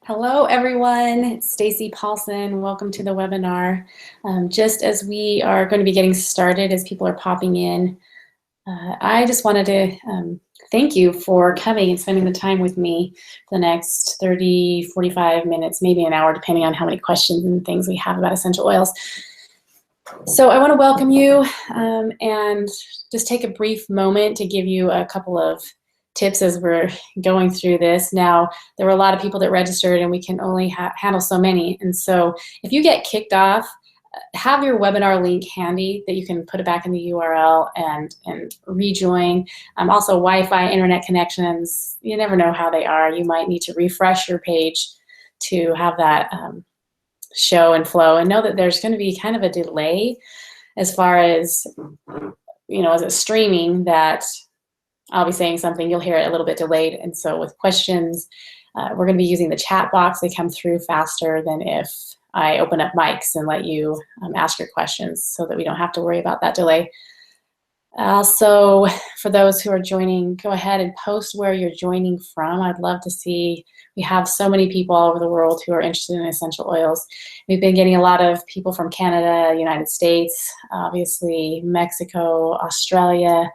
Hello, everyone. It's Stacy Paulson. Welcome to the webinar. Just as we are going to be getting started, as people are popping in, I just wanted to thank you for coming and spending the time with me for the next 30, 45 minutes, maybe an hour, depending on how many questions and things we have about essential oils. So I want to welcome you and just take a brief moment to give you a couple of tips as we're going through this. Now, there were a lot of people that registered and we can only handle so many. And so if you get kicked off, have your webinar link handy that you can put it back in the URL and rejoin. Also, Wi-Fi, internet connections, you never know how they are. You might need to refresh your page to have that show and flow, and know that there's going to be kind of a delay as far as, as it's streaming, that I'll be saying something, you'll hear it a little bit delayed. And so with questions, we're going to be using the chat box. They come through faster than if I open up mics and let you ask your questions, so that we don't have to worry about that delay. Also, for those who are joining, go ahead and post where you're joining from. I'd love to see. We have so many people all over the world who are interested in essential oils. We've been getting a lot of people from Canada, United States, obviously Mexico, Australia.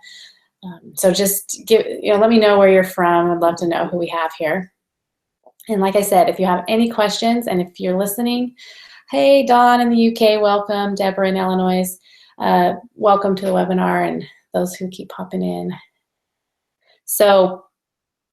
So just let me know where you're from. I'd love to know who we have here. And like I said, if you have any questions, and if you're listening, hey, Dawn in the UK, welcome. Deborah in Illinois, welcome to the webinar, and those who keep popping in. So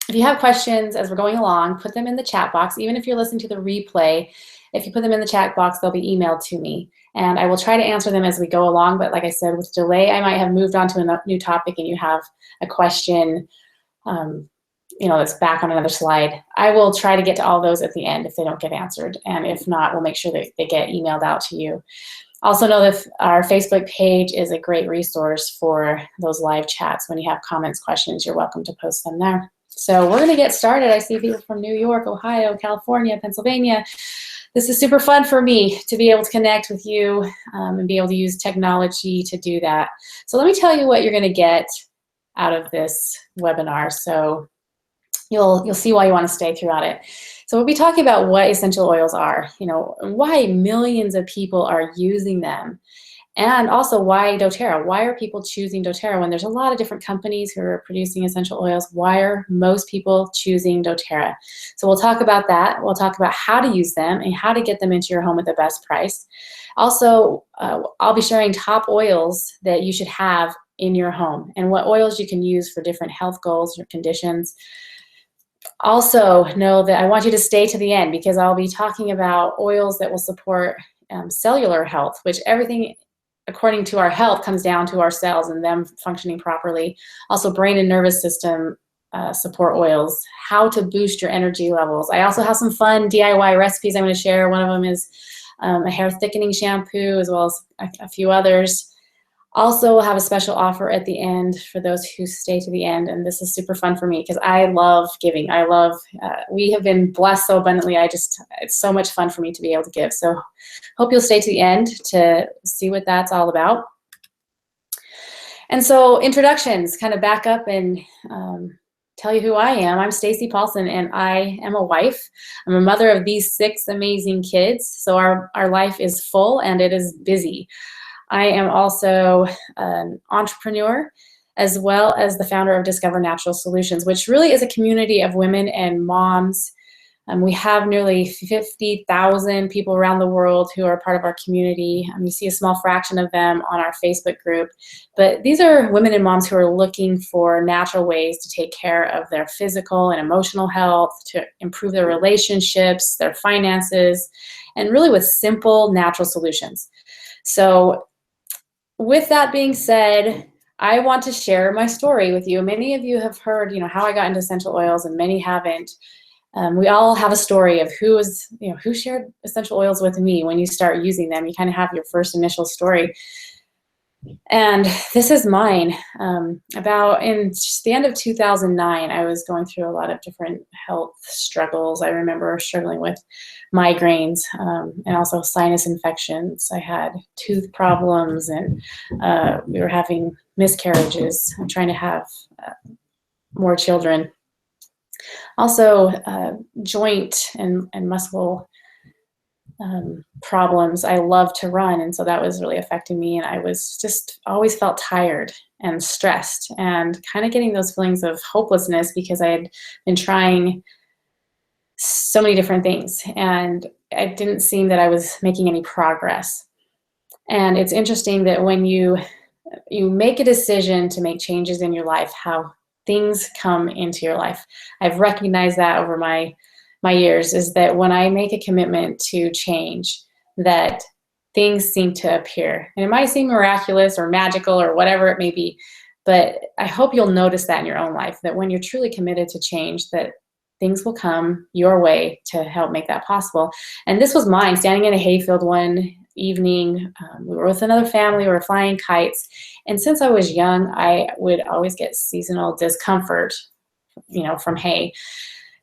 if you have questions as we're going along, put them in the chat box. Even if you're listening to the replay, if you put them in the chat box, they'll be emailed to me. And I will try to answer them as we go along. But like I said, with delay, I might have moved on to a new topic and you have a question, that's back on another slide. I will try to get to all those at the end if they don't get answered. And if not, we'll make sure that they get emailed out to you. Also know that our Facebook page is a great resource for those live chats. When you have comments, questions, you're welcome to post them there. So we're going to get started. I see people from New York, Ohio, California, Pennsylvania. This is super fun for me to be able to connect with you and be able to use technology to do that. So let me tell you what you're going to get out of this webinar, so you'll see why you want to stay throughout it. So we'll be talking about what essential oils are, why millions of people are using them, and also why doTERRA. Why are people choosing doTERRA when there's a lot of different companies who are producing essential oils? Why are most people choosing doTERRA? So we'll talk about that. We'll talk about how to use them and how to get them into your home at the best price. Also, I'll be sharing top oils that you should have in your home and what oils you can use for different health goals or conditions. Also, know that I want you to stay to the end, because I'll be talking about oils that will support cellular health, which everything according to our health comes down to our cells and them functioning properly. Also, brain and nervous system support oils, how to boost your energy levels. I also have some fun DIY recipes I'm going to share. One of them is a hair thickening shampoo, as well as a few others. Also, we'll have a special offer at the end for those who stay to the end, and this is super fun for me because I love giving. We have been blessed so abundantly. It's so much fun for me to be able to give. So hope you'll stay to the end to see what that's all about. And so introductions, kind of back up and tell you who I am. I'm Stacy Paulson, and I am a wife. I'm a mother of these 6 amazing kids. So our life is full and it is busy. I am also an entrepreneur, as well as the founder of Discover Natural Solutions, which really is a community of women and moms. We have nearly 50,000 people around the world who are part of our community. You see a small fraction of them on our Facebook group. But these are women and moms who are looking for natural ways to take care of their physical and emotional health, to improve their relationships, their finances, and really with simple natural solutions. So with that being said, I want to share my story with you. Many of you have heard, how I got into essential oils, and many haven't. We all have a story of who shared essential oils with me. When you start using them, you kind of have your first initial story. And this is mine. About in the end of 2009, I was going through a lot of different health struggles. I remember struggling with migraines and also sinus infections. I had tooth problems, and we were having miscarriages. I'm trying to have more children. Also, joint and muscle problems. I love to run, and so that was really affecting me. And I was just always felt tired and stressed and kind of getting those feelings of hopelessness because I had been trying so many different things and it didn't seem that I was making any progress. And it's interesting that when you make a decision to make changes in your life, how things come into your life. I've recognized that over my years, is that when I make a commitment to change, that things seem to appear. And it might seem miraculous or magical or whatever it may be, but I hope you'll notice that in your own life, that when you're truly committed to change, that things will come your way to help make that possible. And this was mine, standing in a hayfield one evening. We were with another family, we were flying kites. And since I was young, I would always get seasonal discomfort, from hay.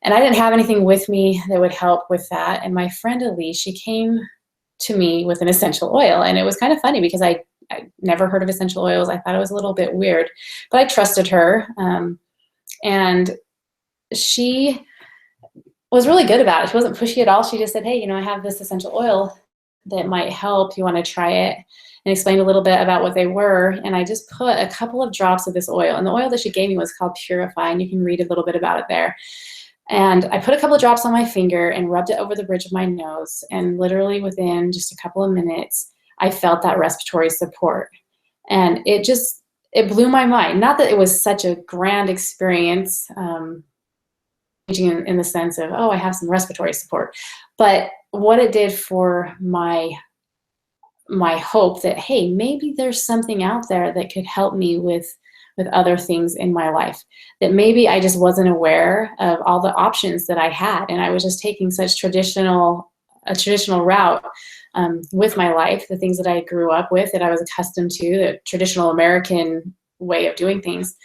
And I didn't have anything with me that would help with that. And my friend Elise, she came to me with an essential oil. And it was kind of funny because I never heard of essential oils. I thought it was a little bit weird, but I trusted her. And she was really good about it. She wasn't pushy at all. She just said, hey, I have this essential oil that might help. You want to try it? And explained a little bit about what they were. And I just put a couple of drops of this oil. And the oil that she gave me was called Purify. And you can read a little bit about it there. And I put a couple of drops on my finger and rubbed it over the bridge of my nose. And literally within just a couple of minutes, I felt that respiratory support. And it blew my mind. Not that it was such a grand experience, in the sense of, oh, I have some respiratory support. But what it did for my hope that, hey, maybe there's something out there that could help me with other things in my life, that maybe I just wasn't aware of all the options that I had. And I was just taking such a traditional route with my life, the things that I grew up with, that I was accustomed to, the traditional American way of doing things,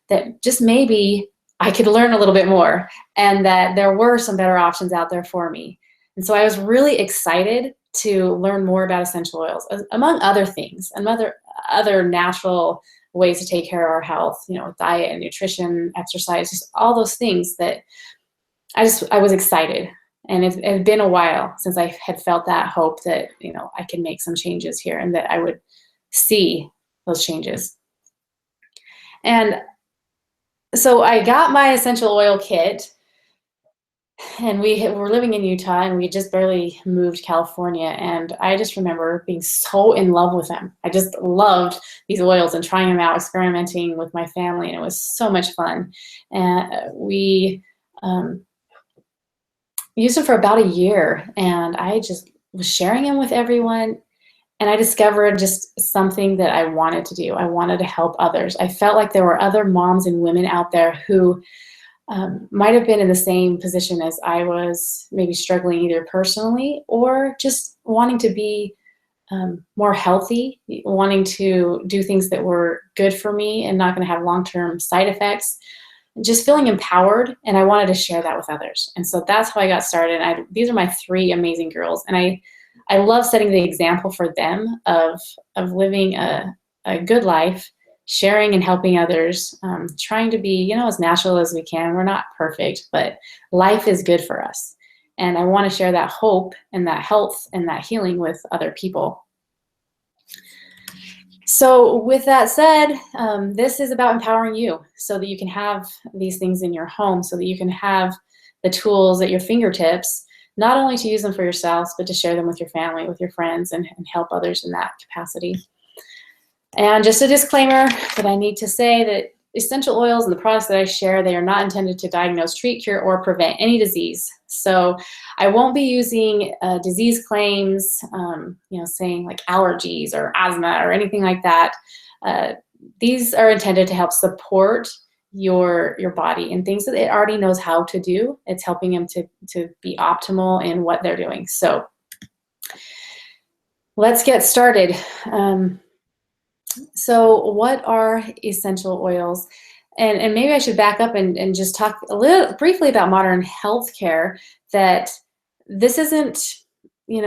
that just maybe I could learn a little bit more and that there were some better options out there for me. And so I was really excited to learn more about essential oils, among other things, and other natural ways to take care of our health, diet and nutrition, exercise, just all those things that I was excited. And it had been a while since I had felt that hope that, I could make some changes here and that I would see those changes. And so I got my essential oil kit, and we were living in Utah, and we just barely moved to California. And I just remember being so in love with them. I just loved these oils and trying them out, experimenting with my family, and it was so much fun. And we used them for about a year, and I just was sharing them with everyone. And I discovered just something that I wanted to do. I wanted to help others. I felt like there were other moms and women out there who might have been in the same position as I was, maybe struggling either personally or just wanting to be more healthy, wanting to do things that were good for me and not going to have long-term side effects, just feeling empowered. And I wanted to share that with others. And so that's how I got started. These are my 3 amazing girls. And I love setting the example for them of living a good life, sharing and helping others, trying to be, as natural as we can. We're not perfect, but life is good for us. And I want to share that hope and that health and that healing with other people. So with that said, this is about empowering you so that you can have these things in your home, so that you can have the tools at your fingertips, not only to use them for yourselves, but to share them with your family, with your friends, and help others in that capacity. And just a disclaimer that I need to say that essential oils and the products that I share, they are not intended to diagnose, treat, cure, or prevent any disease. So I won't be using disease claims, saying like allergies or asthma or anything like that. These are intended to help support your body and things that it already knows how to do. It's helping them to be optimal in what they're doing. So let's get started. So what are essential oils? And maybe I should back up and just talk a little briefly about modern healthcare, that this isn't,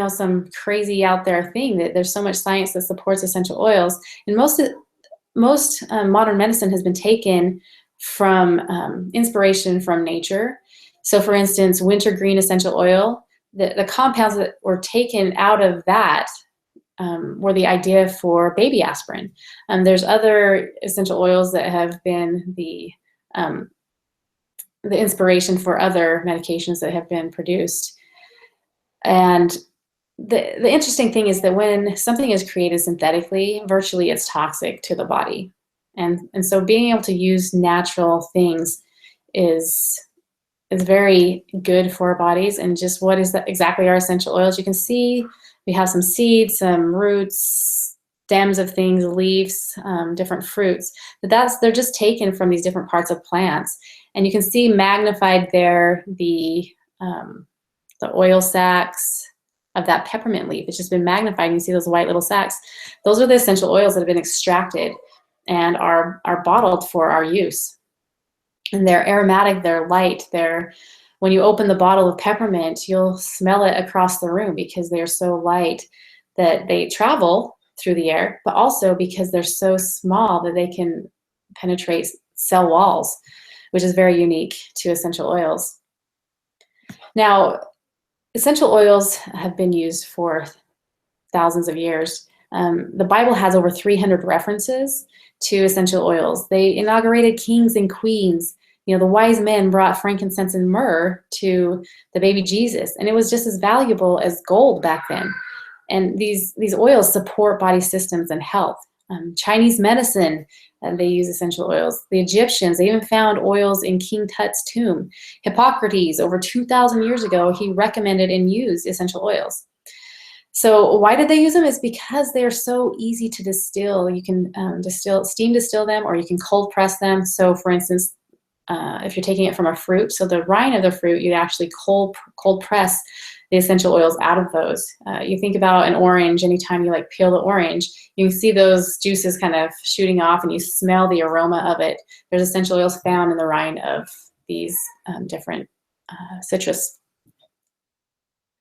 some crazy out there thing, that there's so much science that supports essential oils. And most modern medicine has been taken from inspiration from nature. So for instance, wintergreen essential oil, the compounds that were taken out of that were the idea for baby aspirin. There's other essential oils that have been the inspiration for other medications that have been produced. And the interesting thing is that when something is created synthetically, virtually it's toxic to the body. And so being able to use natural things is very good for our bodies. And just what is exactly our essential oils? You can see we have some seeds, some roots, stems of things, leaves, different fruits. But they're just taken from these different parts of plants. And you can see magnified there the oil sacs of that peppermint leaf. It's just been magnified, and you see those white little sacs. Those are the essential oils that have been extracted and are bottled for our use. And they're aromatic, they're light, when you open the bottle of peppermint, you'll smell it across the room because they're so light that they travel through the air, but also because they're so small that they can penetrate cell walls, which is very unique to essential oils. Now, essential oils have been used for thousands of years. The Bible has over 300 references to essential oils. They inaugurated kings and queens. You know, the wise men brought frankincense and myrrh to the baby Jesus, and it was just as valuable as gold back then. And these oils support body systems and health. Chinese medicine, they use essential oils. The Egyptians, they even found oils in King Tut's tomb. Hippocrates, over 2,000 years ago, he recommended and used essential oils. So why did they use them? It's because they're so easy to distill. You can steam distill them, or you can cold press them. So for instance, if you're taking it from a fruit, so the rind of the fruit, you actually cold press the essential oils out of those. You think about an orange, anytime you like peel the orange, you can see those juices kind of shooting off, and you smell the aroma of it. There's essential oils found in the rind of these different citrus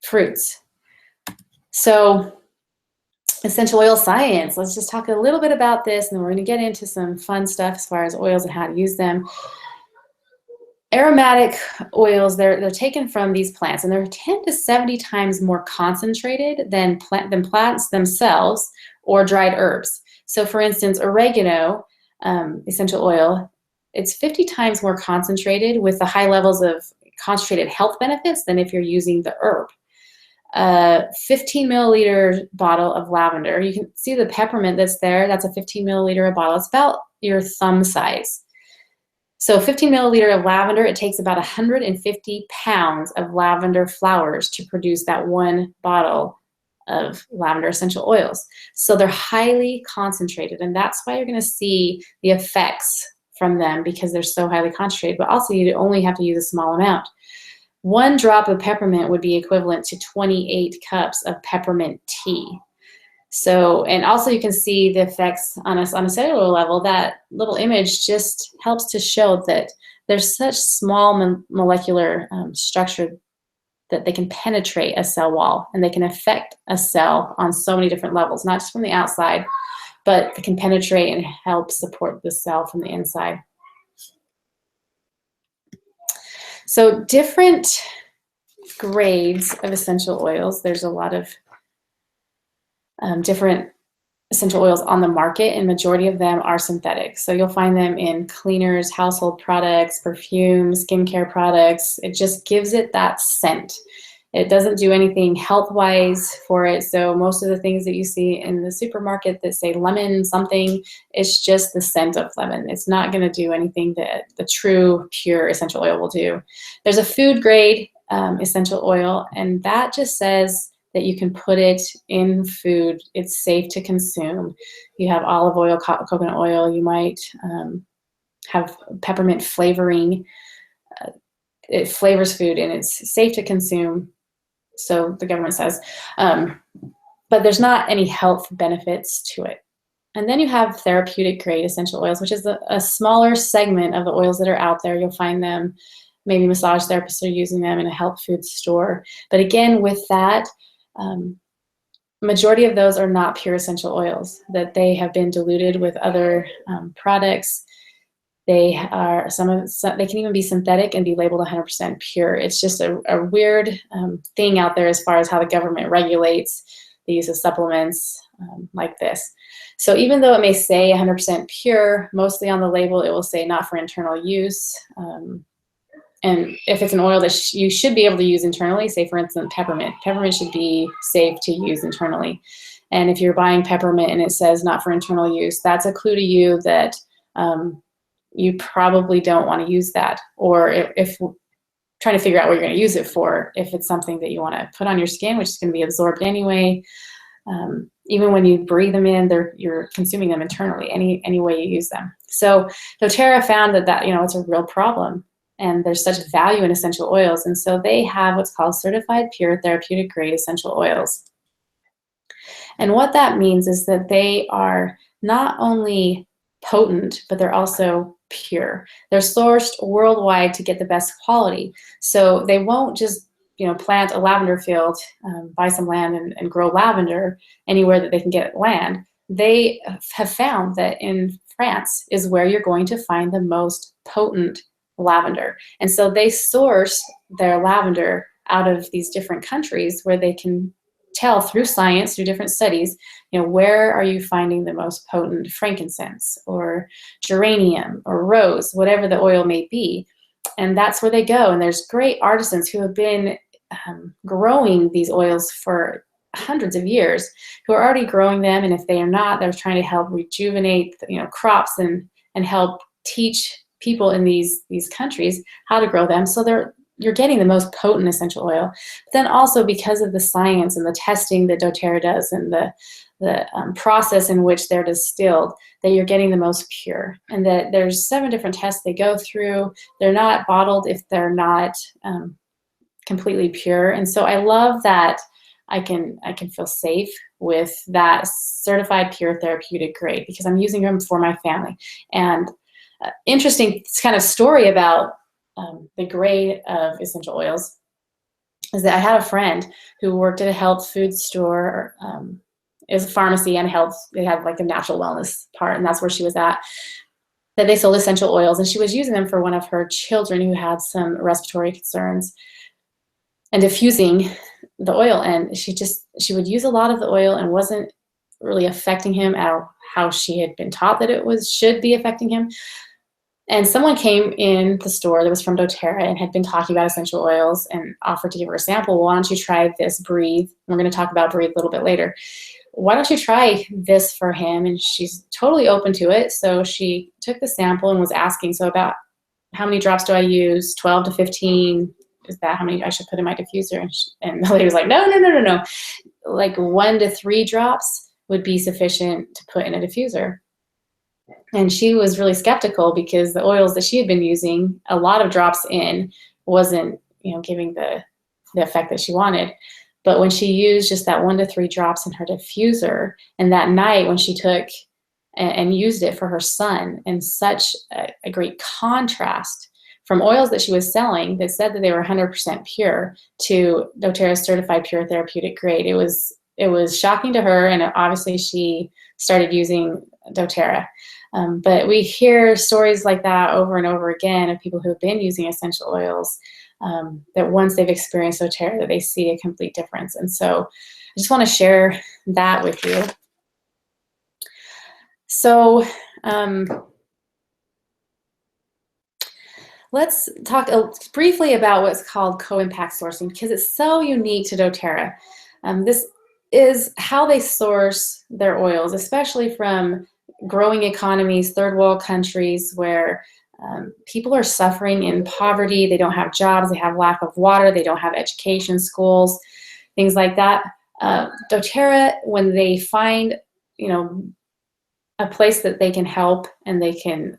fruits. So essential oil science, let's just talk a little bit about this, and then we're going to get into some fun stuff as far as oils and how to use them. Aromatic oils, they're taken from these plants, and they're 10 to 70 times more concentrated than plants themselves or dried herbs. So for instance, oregano, essential oil, it's 50 times more concentrated with the high levels of concentrated health benefits than if you're using the herb. 15 milliliter bottle of lavender, you can see the peppermint that's there, that's a 15 milliliter bottle. It's about your thumb size. So 15 milliliter of lavender, it takes about 150 pounds of lavender flowers to produce that one bottle of lavender essential oils. So they're highly concentrated, and that's why you're going to see the effects from them, because they're so highly concentrated, but also you only have to use a small amount. One drop of peppermint would be equivalent to 28 cups of peppermint tea. So, and also you can see the effects on a cellular level. That little image just helps to show that there's such small molecular structure that they can penetrate a cell wall, and they can affect a cell on so many different levels, not just from the outside, but they can penetrate and help support the cell from the inside. So different grades of essential oils. There's a lot of different essential oils on the market, and majority of them are synthetic. So you'll find them in cleaners, household products, perfumes, skincare products. It just gives it that scent. It doesn't do anything health-wise for it. So most of the things that you see in the supermarket that say lemon something, it's just the scent of lemon. It's not going to do anything that the true pure essential oil will do. There's a food grade essential oil, and that just says that you can put it in food. It's safe to consume. You have olive oil, coconut oil. You might have peppermint flavoring. It flavors food, and it's safe to consume, so the government says. But there's not any health benefits to it. And then you have therapeutic grade essential oils, which is a smaller segment of the oils that are out there. You'll find them, maybe massage therapists are using them in a health food store. But again, with that, majority of those are not pure essential oils, that they have been diluted with other products. They can even be synthetic and be labeled 100% pure. It's just a weird thing out there as far as how the government regulates the use of supplements like this. So even though it may say 100% pure, mostly on the label it will say not for internal use. And if it's an oil that you should be able to use internally, say for instance peppermint should be safe to use internally. And if you're buying peppermint and it says not for internal use, that's a clue to you that you probably don't want to use that. Or if trying to figure out what you're going to use it for, if it's something that you want to put on your skin, which is going to be absorbed anyway. Even when you breathe them in, you're consuming them internally, any way you use them. So doTERRA found that it's a real problem, and there's such value in essential oils, and so they have what's called certified pure therapeutic grade essential oils. And what that means is that they are not only potent, but they're also pure. They're sourced worldwide to get the best quality. So they won't just plant a lavender field, buy some land and grow lavender anywhere that they can get land. They have found that in France is where you're going to find the most potent lavender. And so they source their lavender out of these different countries where they can tell through science, through different studies, where are you finding the most potent frankincense or geranium or rose, whatever the oil may be. And that's where they go. And there's great artisans who have been growing these oils for hundreds of years, who are already growing them. And if they are not, they're trying to help rejuvenate crops and help teach people in these countries how to grow them. So you're getting the most potent essential oil. But then also because of the science and the testing that doTERRA does and the process in which they're distilled, that you're getting the most pure. And that there's 7 different tests they go through. They're not bottled if they're not completely pure. And so I love that I can feel safe with that certified pure therapeutic grade because I'm using them for my family. And interesting kind of story about the grade of essential oils is that I had a friend who worked at a health food store. It was a pharmacy and health. They had like a natural wellness part, and that's where she was at. That they sold essential oils, and she was using them for one of her children who had some respiratory concerns, and diffusing the oil. And she would use a lot of the oil and wasn't really affecting him at how she had been taught that it should be affecting him. And someone came in the store that was from doTERRA and had been talking about essential oils and offered to give her a sample. Why don't you try this Breathe? We're going to talk about Breathe a little bit later. Why don't you try this for him? And she's totally open to it. So she took the sample and was asking, so about how many drops do I use? 12 to 15? Is that how many I should put in my diffuser? And the lady was like, no. Like 1 to 3 drops would be sufficient to put in a diffuser. And she was really skeptical because the oils that she had been using, a lot of drops in wasn't, giving the effect that she wanted. But when she used just that 1 to 3 drops in her diffuser, and that night when she took and used it for her son, in such a great contrast from oils that she was selling that said that they were 100% pure to doTERRA's certified pure therapeutic grade, it was shocking to her, and obviously she started using doTERRA. But we hear stories like that over and over again of people who have been using essential oils, that once they've experienced doTERRA, that they see a complete difference. And so I just want to share that with you. So let's talk briefly about what's called co-impact sourcing, because it's so unique to doTERRA. This is how they source their oils, especially from growing economies, third world countries where people are suffering in poverty. They don't have jobs, they have lack of water, they don't have education, schools, things like that. doTERRA, when they find, a place that they can help and they can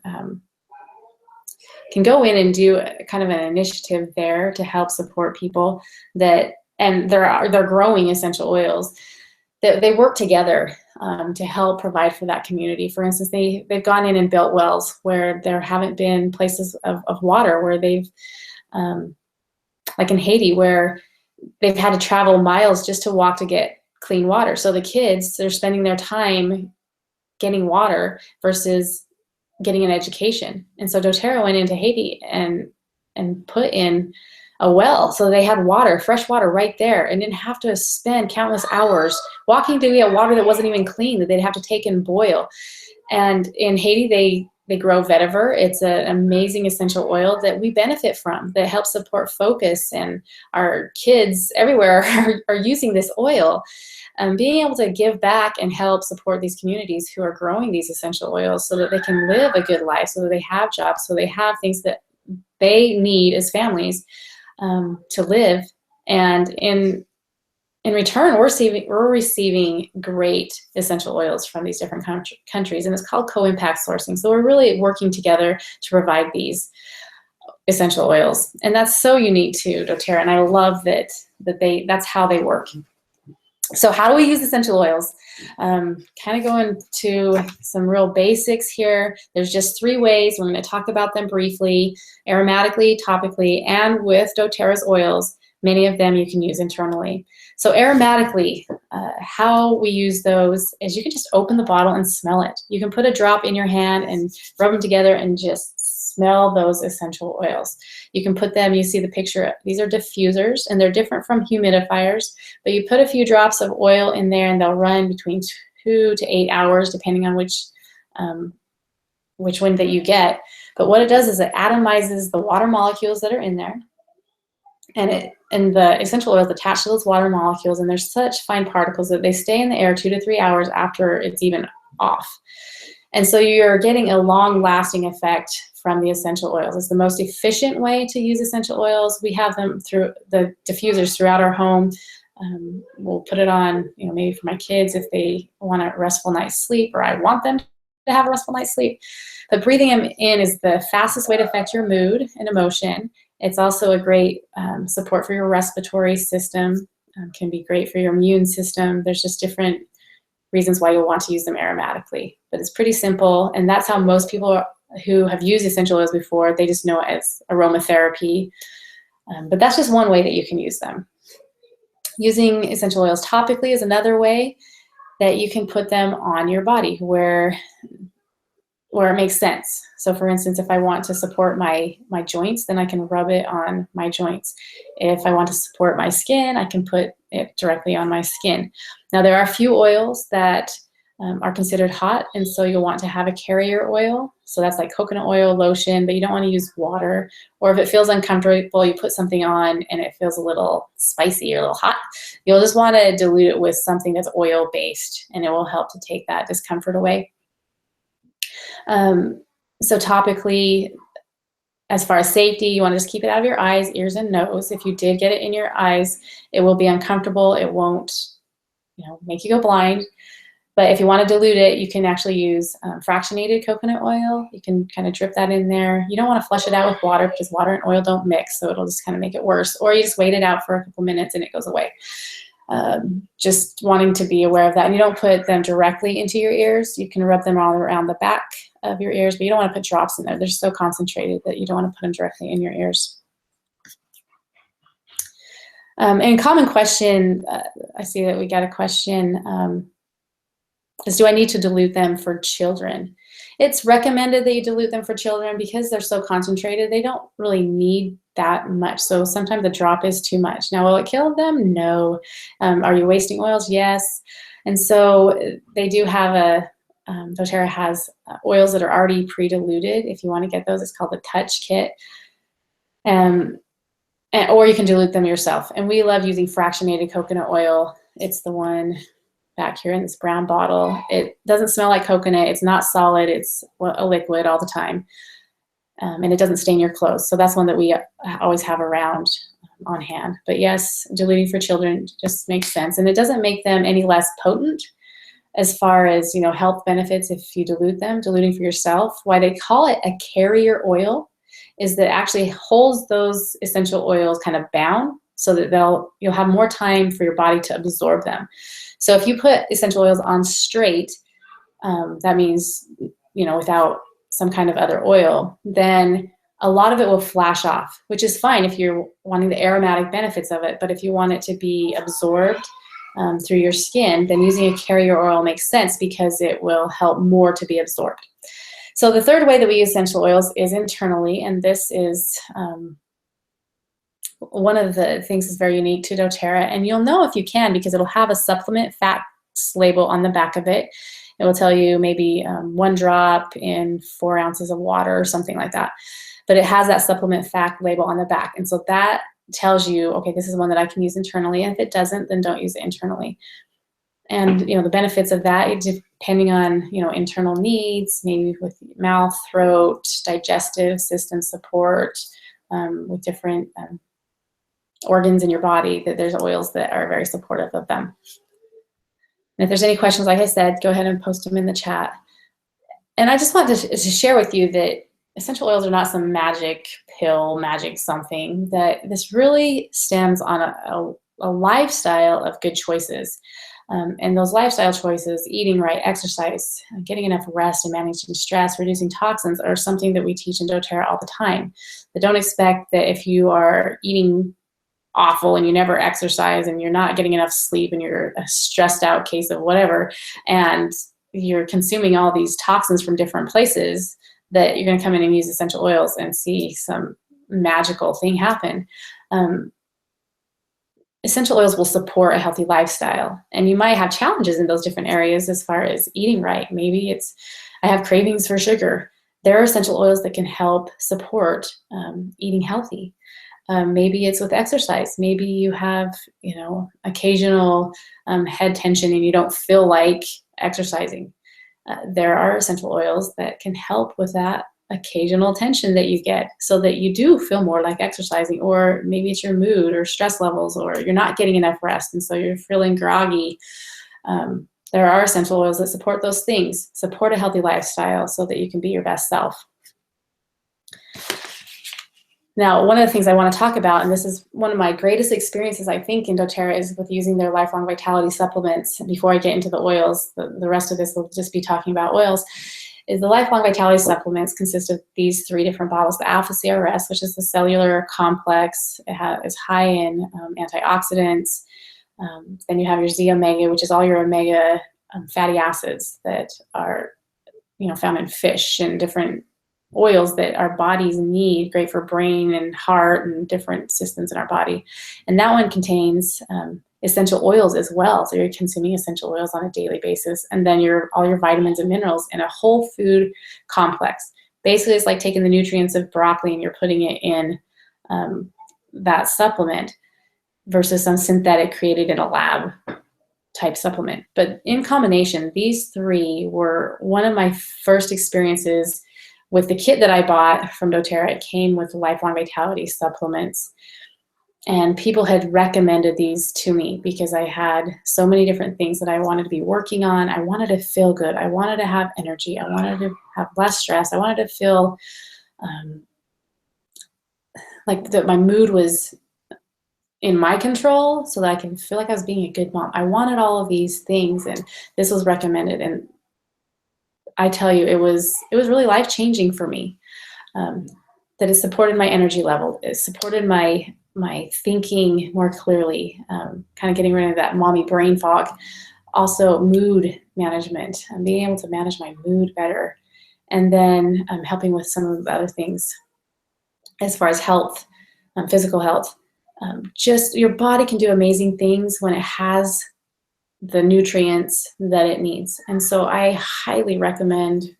go in and do kind of an initiative there to help support people and they're growing essential oils. They work together to help provide for that community. For instance, they've gone in and built wells where there haven't been places of water, where they've, like in Haiti, where they've had to travel miles just to walk to get clean water. So the kids, they're spending their time getting water versus getting an education. And so doTERRA went into Haiti and put in a well, so they had water, fresh water right there, and didn't have to spend countless hours walking to get water that wasn't even clean, that they'd have to take and boil. And in Haiti, they grow vetiver. It's an amazing essential oil that we benefit from, that helps support focus, and our kids everywhere are using this oil. Being able to give back and help support these communities who are growing these essential oils so that they can live a good life, so that they have jobs, so they have things that they need as families to live. And in return, we're receiving great essential oils from these different countries, and it's called co-impact sourcing. So we're really working together to provide these essential oils, and that's so unique to doTERRA, and I love that's how they work. So how do we use essential oils? Kind of go into some real basics here. There's just 3 ways. We're going to talk about them briefly: aromatically, topically, and with doTERRA's oils. Many of them you can use internally. So aromatically, how we use those is you can just open the bottle and smell it. You can put a drop in your hand and rub them together and just smell those essential oils. You can put them, you see the picture, these are diffusers, and they're different from humidifiers, but you put a few drops of oil in there and they'll run between 2 to 8 hours, depending on which one that you get. But what it does is it atomizes the water molecules that are in there, and the essential oil is attached to those water molecules, and there's such fine particles that they stay in the air 2 to 3 hours after it's even off. And so you're getting a long-lasting effect from the essential oils. It's the most efficient way to use essential oils. We have them through the diffusers throughout our home. We'll put it on, maybe for my kids if they want a restful night's sleep, or I want them to have a restful night's sleep. But breathing them in is the fastest way to affect your mood and emotion. It's also a great support for your respiratory system, can be great for your immune system. There's just different reasons why you'll want to use them aromatically. But it's pretty simple, and that's how most people who have used essential oils before, they just know it as aromatherapy. But that's just one way that you can use them. Using essential oils topically is another way that you can put them on your body where it makes sense. So for instance, if I want to support my joints, then I can rub it on my joints. If I want to support my skin, I can put it directly on my skin. Now there are a few oils that are considered hot, and so you'll want to have a carrier oil. So that's like coconut oil, lotion, but you don't want to use water. Or if it feels uncomfortable, you put something on and it feels a little spicy or a little hot, you'll just want to dilute it with something that's oil-based, and it will help to take that discomfort away. So topically, as far as safety, you want to just keep it out of your eyes, ears, and nose. If you did get it in your eyes, it will be uncomfortable. It won't, make you go blind. But if you want to dilute it, you can actually use fractionated coconut oil. You can kind of drip that in there. You don't want to flush it out with water because water and oil don't mix, so it'll just kind of make it worse. Or you just wait it out for a couple minutes and it goes away. Just wanting to be aware of that. And you don't put them directly into your ears. You can rub them all around the back of your ears, but you don't want to put drops in there. They're so concentrated that you don't want to put them directly in your ears. And common question, I see that we got a question, is do I need to dilute them for children? It's recommended that you dilute them for children because they're so concentrated. They don't really need that much. So sometimes the drop is too much. Now, will it kill them? No. Are you wasting oils? Yes. And so they do have doTERRA has oils that are already pre-diluted. If you want to get those, it's called the Touch Kit. Or you can dilute them yourself. And we love using fractionated coconut oil. It's the one back here in this brown bottle. It doesn't smell like coconut. It's not solid. It's a liquid all the time. And it doesn't stain your clothes. So that's one that we always have around on hand. But yes, diluting for children just makes sense. And it doesn't make them any less potent as far as, health benefits if you dilute them. Diluting for yourself, why they call it a carrier oil is that it actually holds those essential oils kind of bound so that you'll have more time for your body to absorb them. So if you put essential oils on straight, that means, without some kind of other oil, then a lot of it will flash off, which is fine if you're wanting the aromatic benefits of it. But if you want it to be absorbed through your skin, then using a carrier oil makes sense because it will help more to be absorbed. So the third way that we use essential oils is internally, and this is one of the things that's very unique to doTERRA, and you'll know if you can because it'll have a supplement facts label on the back of it. It will tell you maybe 1 drop in 4 ounces of water or something like that. But it has that supplement fact label on the back. And so that tells you, okay, this is one that I can use internally. And if it doesn't, then don't use it internally. And, the benefits of that, depending on, internal needs, maybe with mouth, throat, digestive system support, with different organs in your body, that there's oils that are very supportive of them. And if there's any questions, like I said, go ahead and post them in the chat. And I just want to share with you that essential oils are not some magic pill, magic something, that this really stems on a lifestyle of good choices. And those lifestyle choices, eating right, exercise, getting enough rest, and managing stress, reducing toxins, are something that we teach in doTERRA all the time. But don't expect that if you are eating awful and you never exercise and you're not getting enough sleep and you're a stressed out case of whatever, and you're consuming all these toxins from different places, that you're going to come in and use essential oils and see some magical thing happen. Essential oils will support a healthy lifestyle, and you might have challenges in those different areas as far as eating right. Maybe it's, I have cravings for sugar. There are essential oils that can help support eating healthy. Maybe it's with exercise. Maybe you have, occasional head tension and you don't feel like exercising. There are essential oils that can help with that occasional tension that you get so that you do feel more like exercising. Or maybe it's your mood or stress levels, or you're not getting enough rest and so you're feeling groggy. There are essential oils that support those things, support a healthy lifestyle so that you can be your best self. Now, one of the things I want to talk about, and this is one of my greatest experiences, I think, in doTERRA, is with using their lifelong vitality supplements. Before I get into the oils, the rest of this will just be talking about oils, is the lifelong vitality supplements consist of these 3 different bottles. The Alpha CRS, which is the cellular complex, is high in antioxidants. Then you have your Z Omega, which is all your omega fatty acids that are found in fish and different oils that our bodies need, great for brain and heart and different systems in our body. And that one contains essential oils as well. So you're consuming essential oils on a daily basis. And then all your vitamins and minerals in a whole food complex. Basically, it's like taking the nutrients of broccoli and you're putting it in that supplement versus some synthetic created in a lab type supplement. But in combination, these 3 were one of my first experiences with the kit that I bought from doTERRA. It came with lifelong vitality supplements. And people had recommended these to me because I had so many different things that I wanted to be working on. I wanted to feel good. I wanted to have energy. I wanted to have less stress. I wanted to feel like that my mood was in my control so that I can feel like I was being a good mom. I wanted all of these things, and this was recommended. And I tell you, it was really life-changing for me. That it supported my energy level. It supported my thinking more clearly, kind of getting rid of that mommy brain fog. Also, mood management, being able to manage my mood better. And then helping with some of the other things as far as health, physical health. Just your body can do amazing things when it has the nutrients that it needs. And so I highly recommend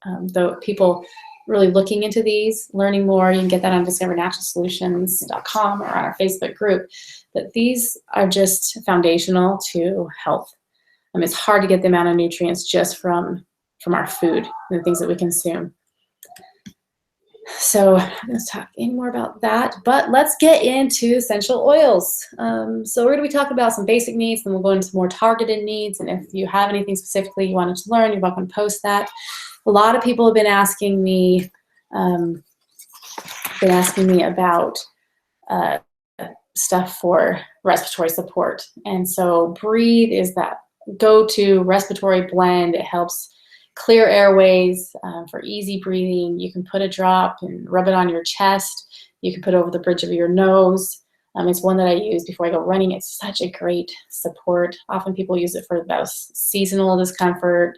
the people really looking into these, learning more. You can get that on discovernaturalsolutions.com or on our Facebook group. But these are just foundational to health. It's hard to get the amount of nutrients just from our food and the things that we consume. So let's talk any more about that, but let's get into essential oils. So we're going to be talking about some basic needs, then we'll go into more targeted needs. And if you have anything specifically you wanted to learn, you're welcome to post that. A lot of people have been asking me about stuff for respiratory support. And so Breathe is that go-to respiratory blend. It helps clear airways for easy breathing. You can put a drop and rub it on your chest. You can put it over the bridge of your nose. It's one that I use before I go running. It's such a great support. Often people use it for those seasonal discomfort,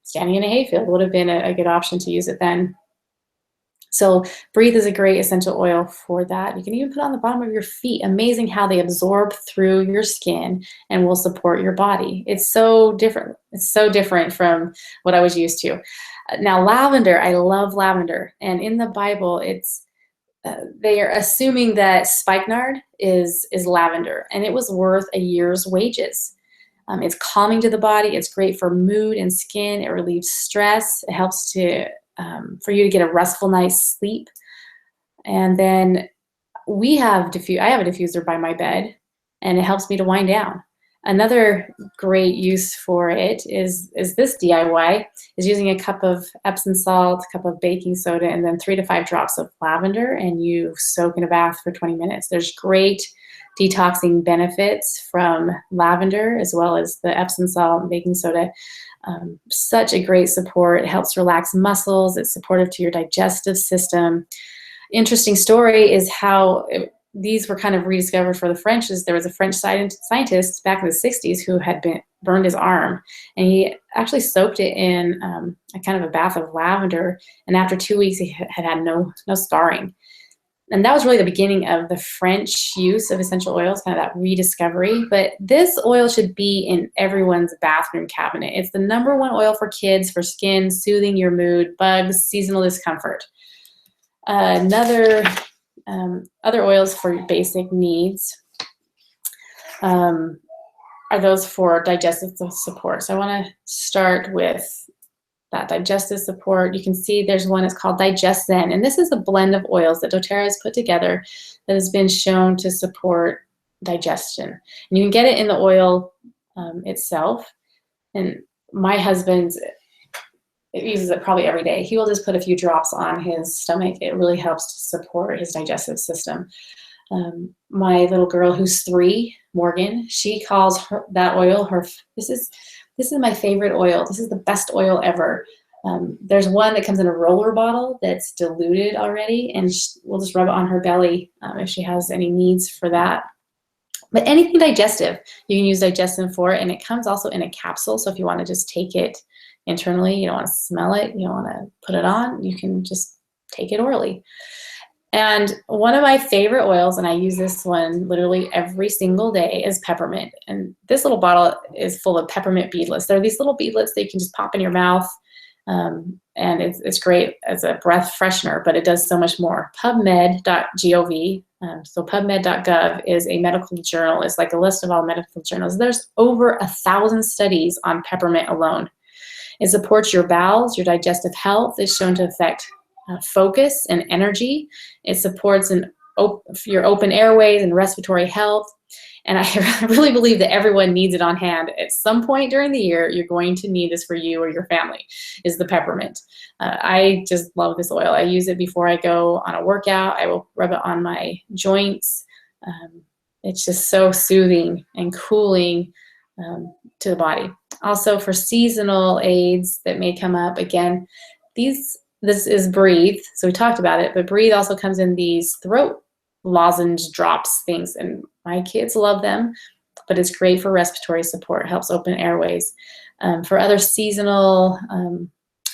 Standing in a hayfield would have been a good option to use it then. So Breathe is a great essential oil for that. You can even put it on the bottom of your feet. Amazing how they absorb through your skin and will support your body. It's so different. It's so different from what I was used to. Now, lavender, I love lavender. And in the Bible, they are assuming that spikenard is lavender, and it was worth a year's wages. It's calming to the body. It's great for mood and skin. It relieves stress. It helps for you to get a restful night's sleep. And then I have a diffuser by my bed, and it helps me to wind down. Another great use for it is this DIY, is using a cup of Epsom salt, a cup of baking soda, and then 3 to 5 drops of lavender, and you soak in a bath for 20 minutes. There's great detoxing benefits from lavender, as well as the Epsom salt and baking soda. Such a great support. It helps relax muscles. It's supportive to your digestive system. Interesting story is how these were kind of rediscovered for the French. There was a French scientist back in the 60s who had burned his arm, and he actually soaked it in a kind of a bath of lavender, and after 2 weeks he had no scarring. And that was really the beginning of the French use of essential oils, kind of that rediscovery. But this oil should be in everyone's bathroom cabinet. It's the #1 oil for kids, for skin, soothing your mood, bugs, seasonal discomfort. Other oils for basic needs are those for digestive support. So I want to start with that digestive support. You can see there's one that's called Digest Zen, and this is a blend of oils that doTERRA has put together that has been shown to support digestion. And you can get it in the oil itself. And my husband uses it probably every day. He will just put a few drops on his stomach. It really helps to support his digestive system. My little girl who's 3, Morgan, she calls that oil this is my favorite oil. This is the best oil ever. There's one that comes in a roller bottle that's diluted already, and we'll just rub it on her belly if she has any needs for that. But anything digestive, you can use digestin for it, and it comes also in a capsule. So if you want to just take it internally, you don't want to smell it, you don't want to put it on, you can just take it orally. And one of my favorite oils, and I use this one literally every single day, is peppermint. And this little bottle is full of peppermint beadlets. They're these little beadlets that you can just pop in your mouth, and it's great as a breath freshener, but it does so much more. PubMed.gov, so PubMed.gov is a medical journal. It's like a list of all medical journals. There's over 1,000 studies on peppermint alone. It supports your bowels, your digestive health. It's shown to affect focus and energy. It supports your open airways and respiratory health. And I really believe that everyone needs it on hand. At some point during the year, you're going to need this for you or your family, is the peppermint. I just love this oil. I use it before I go on a workout. I will rub it on my joints. It's just so soothing and cooling to the body. Also for seasonal aids that may come up, again, this is Breathe. So we talked about it, but Breathe also comes in these throat lozenge drops things, and my kids love them, but it's great for respiratory support, helps open airways. For other seasonal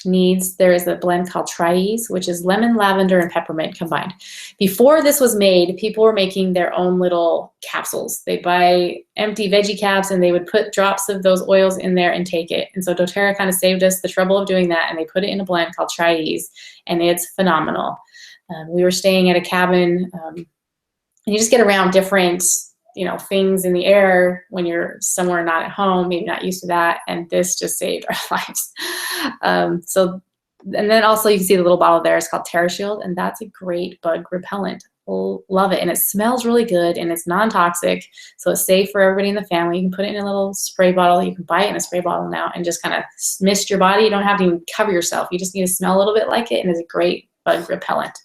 needs, there is a blend called Tri-Ease, which is lemon, lavender, and peppermint combined. Before this was made, people were making their own little capsules. They'd buy empty veggie caps, and they would put drops of those oils in there and take it. And so doTERRA kind of saved us the trouble of doing that, and they put it in a blend called Tri-Ease, and it's phenomenal. We were staying at a cabin, and you just get around different things in the air when you're somewhere not at home, maybe not used to that, and this just saved our lives. And then also you can see the little bottle there. It's called TerraShield, and that's a great bug repellent. Love it, and it smells really good, and it's non-toxic, so it's safe for everybody in the family. You can put it in a little spray bottle. You can buy it in a spray bottle now and just kind of mist your body. You don't have to even cover yourself. You just need to smell a little bit like it, and it's a great bug repellent.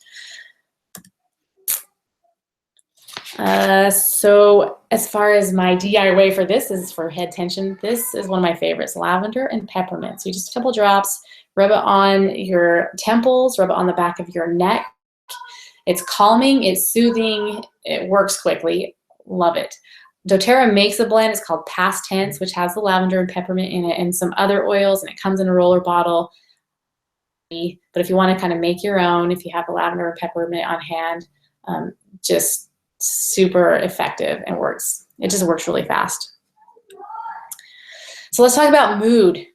So as far as my DIY for this is for head tension, this is one of my favorites, lavender and peppermint. So you just a couple drops, rub it on your temples, rub it on the back of your neck. It's calming, it's soothing, it works quickly. Love it. doTERRA makes a blend. It's called Past Tense, which has the lavender and peppermint in it and some other oils, and it comes in a roller bottle. But if you want to kind of make your own, if you have the lavender and peppermint on hand, just super effective and works. It just works really fast. So let's talk about mood.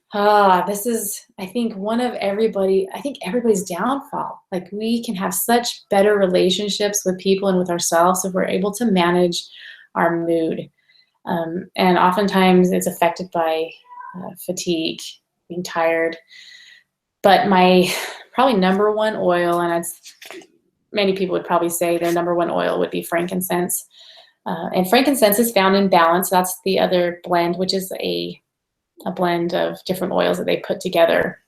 This is, I think, everybody's downfall. Like, we can have such better relationships with people and with ourselves if we're able to manage our mood. And oftentimes it's affected by fatigue, being tired. But my probably number one oil, and many people would probably say their number one oil would be frankincense. And frankincense is found in Balance. That's the other blend, which is a blend of different oils that they put together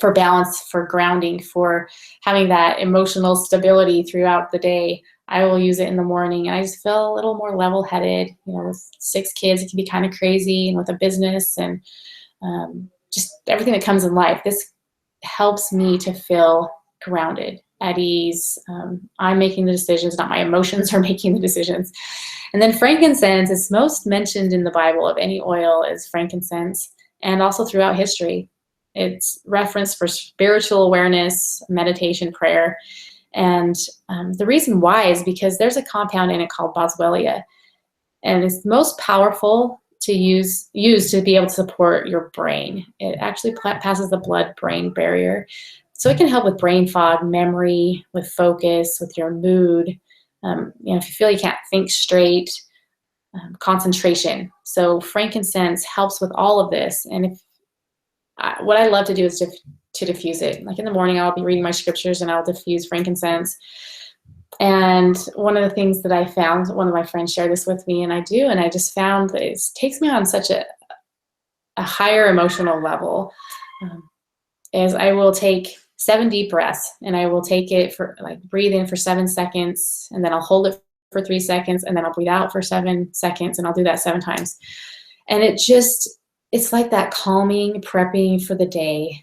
for balance, for grounding, for having that emotional stability throughout the day. I will use it in the morning, and I just feel a little more level-headed. You know, with 6 kids, it can be kind of crazy, and with a business and just everything that comes in life. This helps me to feel grounded, at ease. I'm making the decisions, not my emotions are making the decisions. And then frankincense is most mentioned in the Bible of any oil is frankincense, and also throughout history. It's referenced for spiritual awareness, meditation, prayer. And the reason why is because there's a compound in it called boswellia, and it's most powerful to use to be able to support your brain. It actually passes the blood-brain barrier. So it can help with brain fog, memory, with focus, with your mood. You know, if you feel you can't think straight, concentration. So frankincense helps with all of this. And what I love to do is to diffuse it. Like in the morning, I'll be reading my scriptures and I'll diffuse frankincense. And one of the things that I found, one of my friends shared this with me, and I just found that it takes me on such a higher emotional level, is I will take 7 deep breaths, and I will take it for, like, breathe in for 7 seconds, and then I'll hold it for 3 seconds, and then I'll breathe out for 7 seconds, and I'll do that 7 times. And it's like that calming, prepping for the day.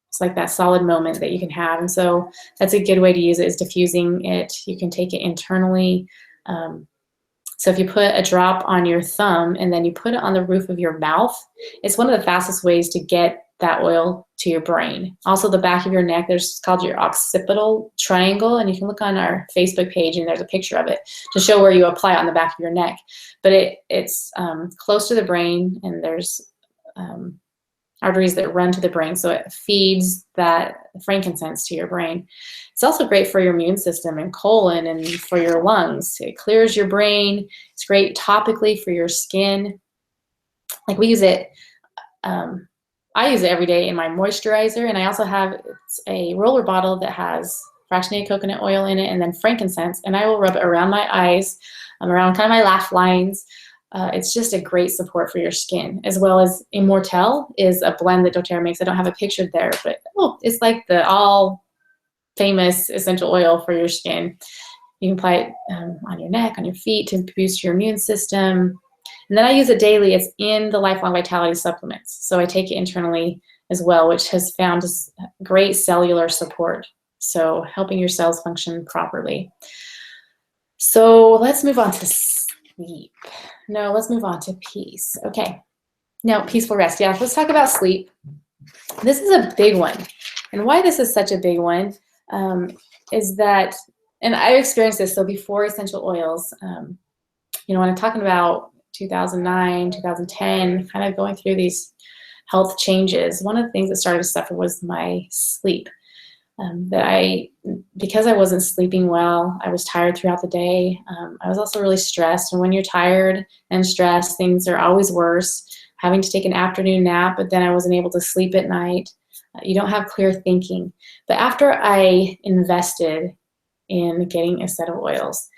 It's like that solid moment that you can have. And so that's a good way to use it, is diffusing it. You can take it internally. So if you put a drop on your thumb and then you put it on the roof of your mouth, it's one of the fastest ways to get that oil to your brain. Also, the back of your neck, it's called your occipital triangle, and you can look on our Facebook page and there's a picture of it to show where you apply it on the back of your neck. But it's close to the brain, and there's arteries that run to the brain, so it feeds that frankincense to your brain. It's also great for your immune system and colon and for your lungs. It clears your brain. It's great topically for your skin. Like, we use it, I use it every day in my moisturizer, and I also have a roller bottle that has fractionated coconut oil in it and then frankincense, and I will rub it around my eyes, around kind of my laugh lines. It's just a great support for your skin, as well as Immortelle is a blend that doTERRA makes. I don't have a picture there, but it's like the all famous essential oil for your skin. You can apply it on your neck, on your feet, to boost your immune system. And then I use it daily. It's in the Lifelong Vitality supplements. So I take it internally as well, which has found great cellular support. So helping your cells function properly. So let's move on to sleep. No, let's move on to peace. Okay. Now, peaceful rest. Yeah, let's talk about sleep. This is a big one. And why this is such a big one is that, and I experienced this, so before essential oils, when I'm talking about 2009, 2010, kind of going through these health changes, one of the things that started to suffer was my sleep. Because I wasn't sleeping well, I was tired throughout the day. I was also really stressed. And when you're tired and stressed, things are always worse. Having to take an afternoon nap, but then I wasn't able to sleep at night. You don't have clear thinking. But after I invested in getting a set of oils,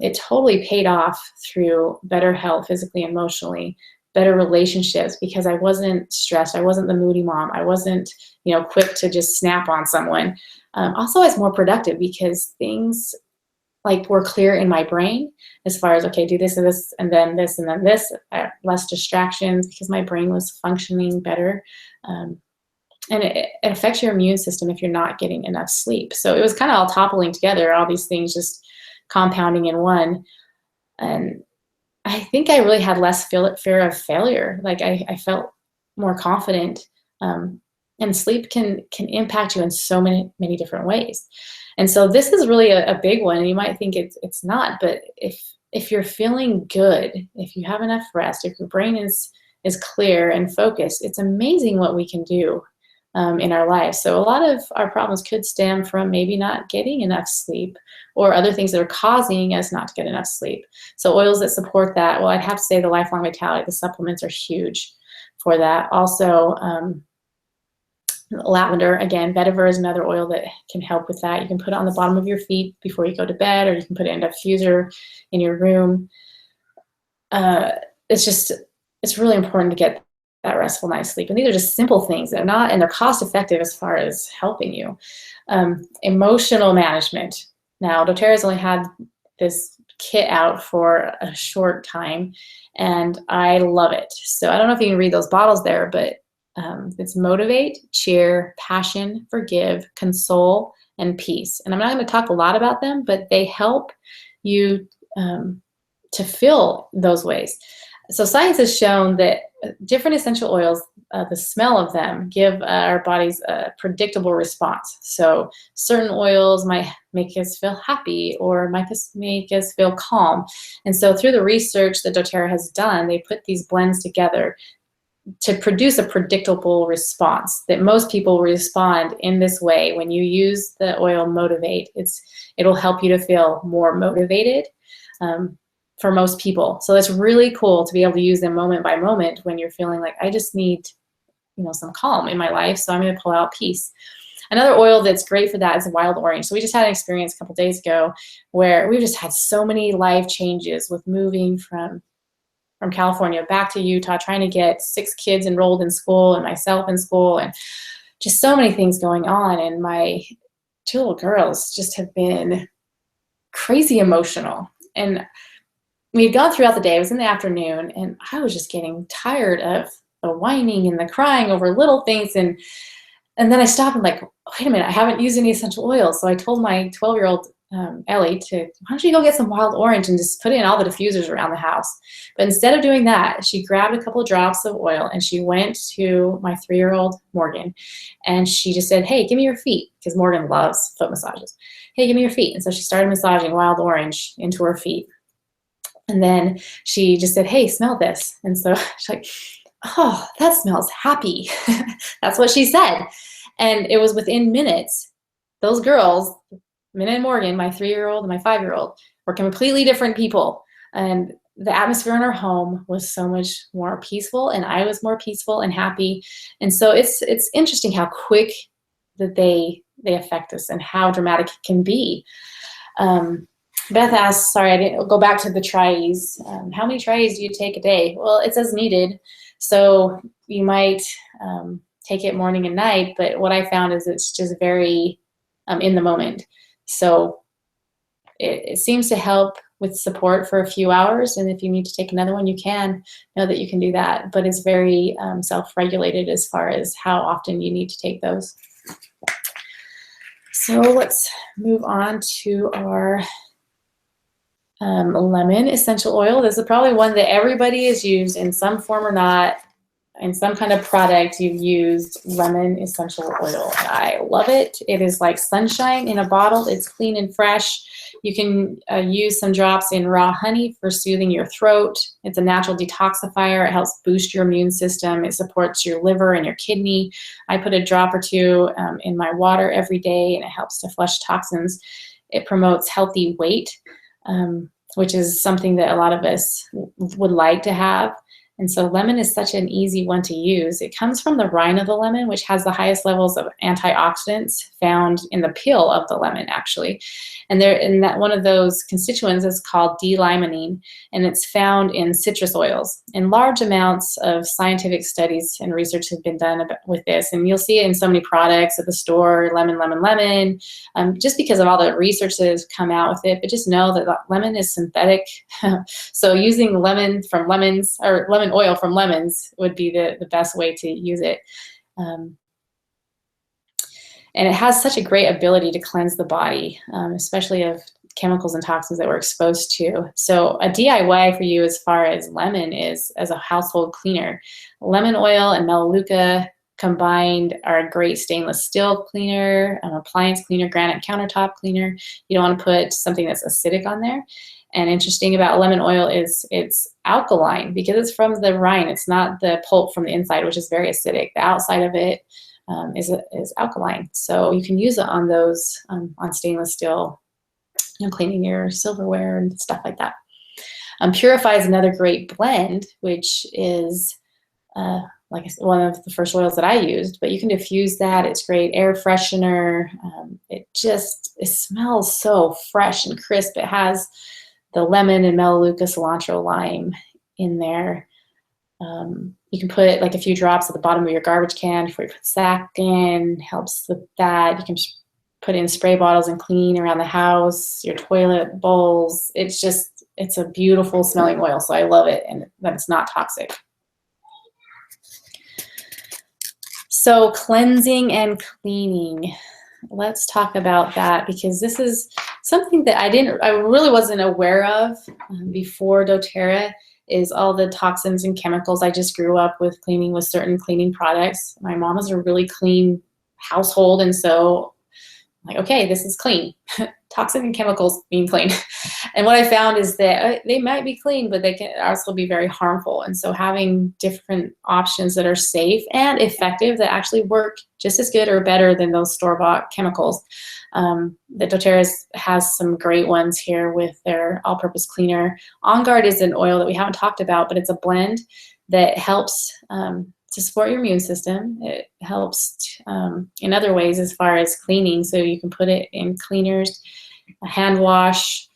it totally paid off through better health, physically, emotionally, better relationships, because I wasn't stressed. I wasn't the moody mom. I wasn't, quick to just snap on someone. Also, I was more productive because things were clear in my brain as far as, okay, do this and this, and then this, and then this. Less distractions because my brain was functioning better. And it affects your immune system if you're not getting enough sleep. So it was kind of all toppling together, all these things just compounding in one. And I think I really had less fear of failure. Like I felt more confident. Um, and sleep can impact you in so many different ways. And so this is really a big one. And you might think it's not, but if you're feeling good, if you have enough rest, if your brain is clear and focused, it's amazing what we can do in our lives. So a lot of our problems could stem from maybe not getting enough sleep or other things that are causing us not to get enough sleep. So oils that support that, well, I'd have to say the Lifelong Vitality, the supplements are huge for that. Also, lavender, again, vetiver is another oil that can help with that. You can put it on the bottom of your feet before you go to bed, or you can put it in a diffuser in your room. It's really important to get that restful night's sleep. And these are just simple things. They're not, and they're cost effective as far as helping you. Emotional management. Now, doTERRA's only had this kit out for a short time, and I love it. So I don't know if you can read those bottles there, but it's motivate, cheer, passion, forgive, console, and peace. And I'm not going to talk a lot about them, but they help you to feel those ways. So science has shown that different essential oils, the smell of them give our bodies a predictable response. So certain oils might make us feel happy or might make us feel calm. And so through the research that doTERRA has done, they put these blends together to produce a predictable response that most people respond in this way. When you use the oil Motivate, it'll help you to feel more motivated for most people. So it's really cool to be able to use them moment by moment when you're feeling like, I just need, some calm in my life, so I'm going to pull out peace. Another oil that's great for that is wild orange. So we just had an experience a couple days ago where we've just had so many life changes with moving from California back to Utah, trying to get 6 kids enrolled in school and myself in school, and just so many things going on. And my 2 little girls just have been crazy emotional. And we had gone throughout the day. It was in the afternoon, and I was just getting tired of the whining and the crying over little things. And then I stopped and like, wait a minute, I haven't used any essential oils. So I told my 12-year-old Ellie why don't you go get some wild orange and just put it in all the diffusers around the house. But instead of doing that, she grabbed a couple of drops of oil and she went to my 3-year-old Morgan, and she just said, hey, give me your feet, because Morgan loves foot massages. Hey, give me your feet. And so she started massaging wild orange into her feet. And then she just said, hey, smell this. And so she's like, oh, that smells happy. That's what she said. And it was within minutes. Those girls, Minna and Morgan, my 3-year-old and my 5-year-old, were completely different people. And the atmosphere in our home was so much more peaceful, and I was more peaceful and happy. And so it's interesting how quick that they affect us and how dramatic it can be. Beth asked, sorry, I didn't go back to the Tri-Ease. How many Tri-Ease do you take a day? Well, it's as needed. So you might take it morning and night, but what I found is it's just very in the moment. So it seems to help with support for a few hours. And if you need to take another one, you can know that you can do that. But it's very self-regulated as far as how often you need to take those. So let's move on to our lemon essential oil. This is probably one that everybody has used in some form or not. In some kind of product, you've used lemon essential oil. I love it. It is like sunshine in a bottle. It's clean and fresh. You can use some drops in raw honey for soothing your throat. It's a natural detoxifier. It helps boost your immune system. It supports your liver and your kidney. I put a drop or 2 in my water every day, and it helps to flush toxins. It promotes healthy weight, which is something that a lot of us would like to have. And so lemon is such an easy one to use. It comes from the rind of the lemon, which has the highest levels of antioxidants found in the peel of the lemon, actually. And that one of those constituents is called D-limonene, and it's found in citrus oils. And large amounts of scientific studies and research have been done with this. And you'll see it in so many products at the store, lemon, lemon, lemon, just because of all the research that has come out with it. But just know that lemon is synthetic. So using lemon from lemons, or lemon oil from lemons, would be the best way to use it. And it has such a great ability to cleanse the body, especially of chemicals and toxins that we're exposed to. So a DIY for you as far as lemon is as a household cleaner. Lemon oil and Melaleuca combined are a great stainless steel cleaner, appliance cleaner, granite countertop cleaner. You don't want to put something that's acidic on there. And interesting about lemon oil is it's alkaline because it's from the rind. It's not the pulp from the inside, which is very acidic. The outside of it is alkaline. So you can use it on those, on stainless steel, cleaning your silverware and stuff like that. Purify is another great blend, which is like I said, one of the first oils that I used, but you can diffuse that. It's great air freshener. It smells so fresh and crisp. It has the lemon and Melaleuca, cilantro, lime in there. You can put like a few drops at the bottom of your garbage can before you put sack in. Helps with that. You can put in spray bottles and clean around the house, your toilet bowls. It's a beautiful smelling oil, so I love it, and that it's not toxic. So cleansing and cleaning. Let's talk about that, because this is something that I really wasn't aware of before doTERRA, is all the toxins and chemicals. I just grew up with cleaning with certain cleaning products. My mom was a really clean household, and so I'm like, okay, this is clean. Toxin and chemicals mean clean. And what I found is that they might be clean, but they can also be very harmful. And so having different options that are safe and effective that actually work just as good or better than those store-bought chemicals. The doTERRA has some great ones here with their all-purpose cleaner. On Guard is an oil that we haven't talked about, but it's a blend that helps to support your immune system. It helps in other ways as far as cleaning. So you can put it in cleaners, a hand wash,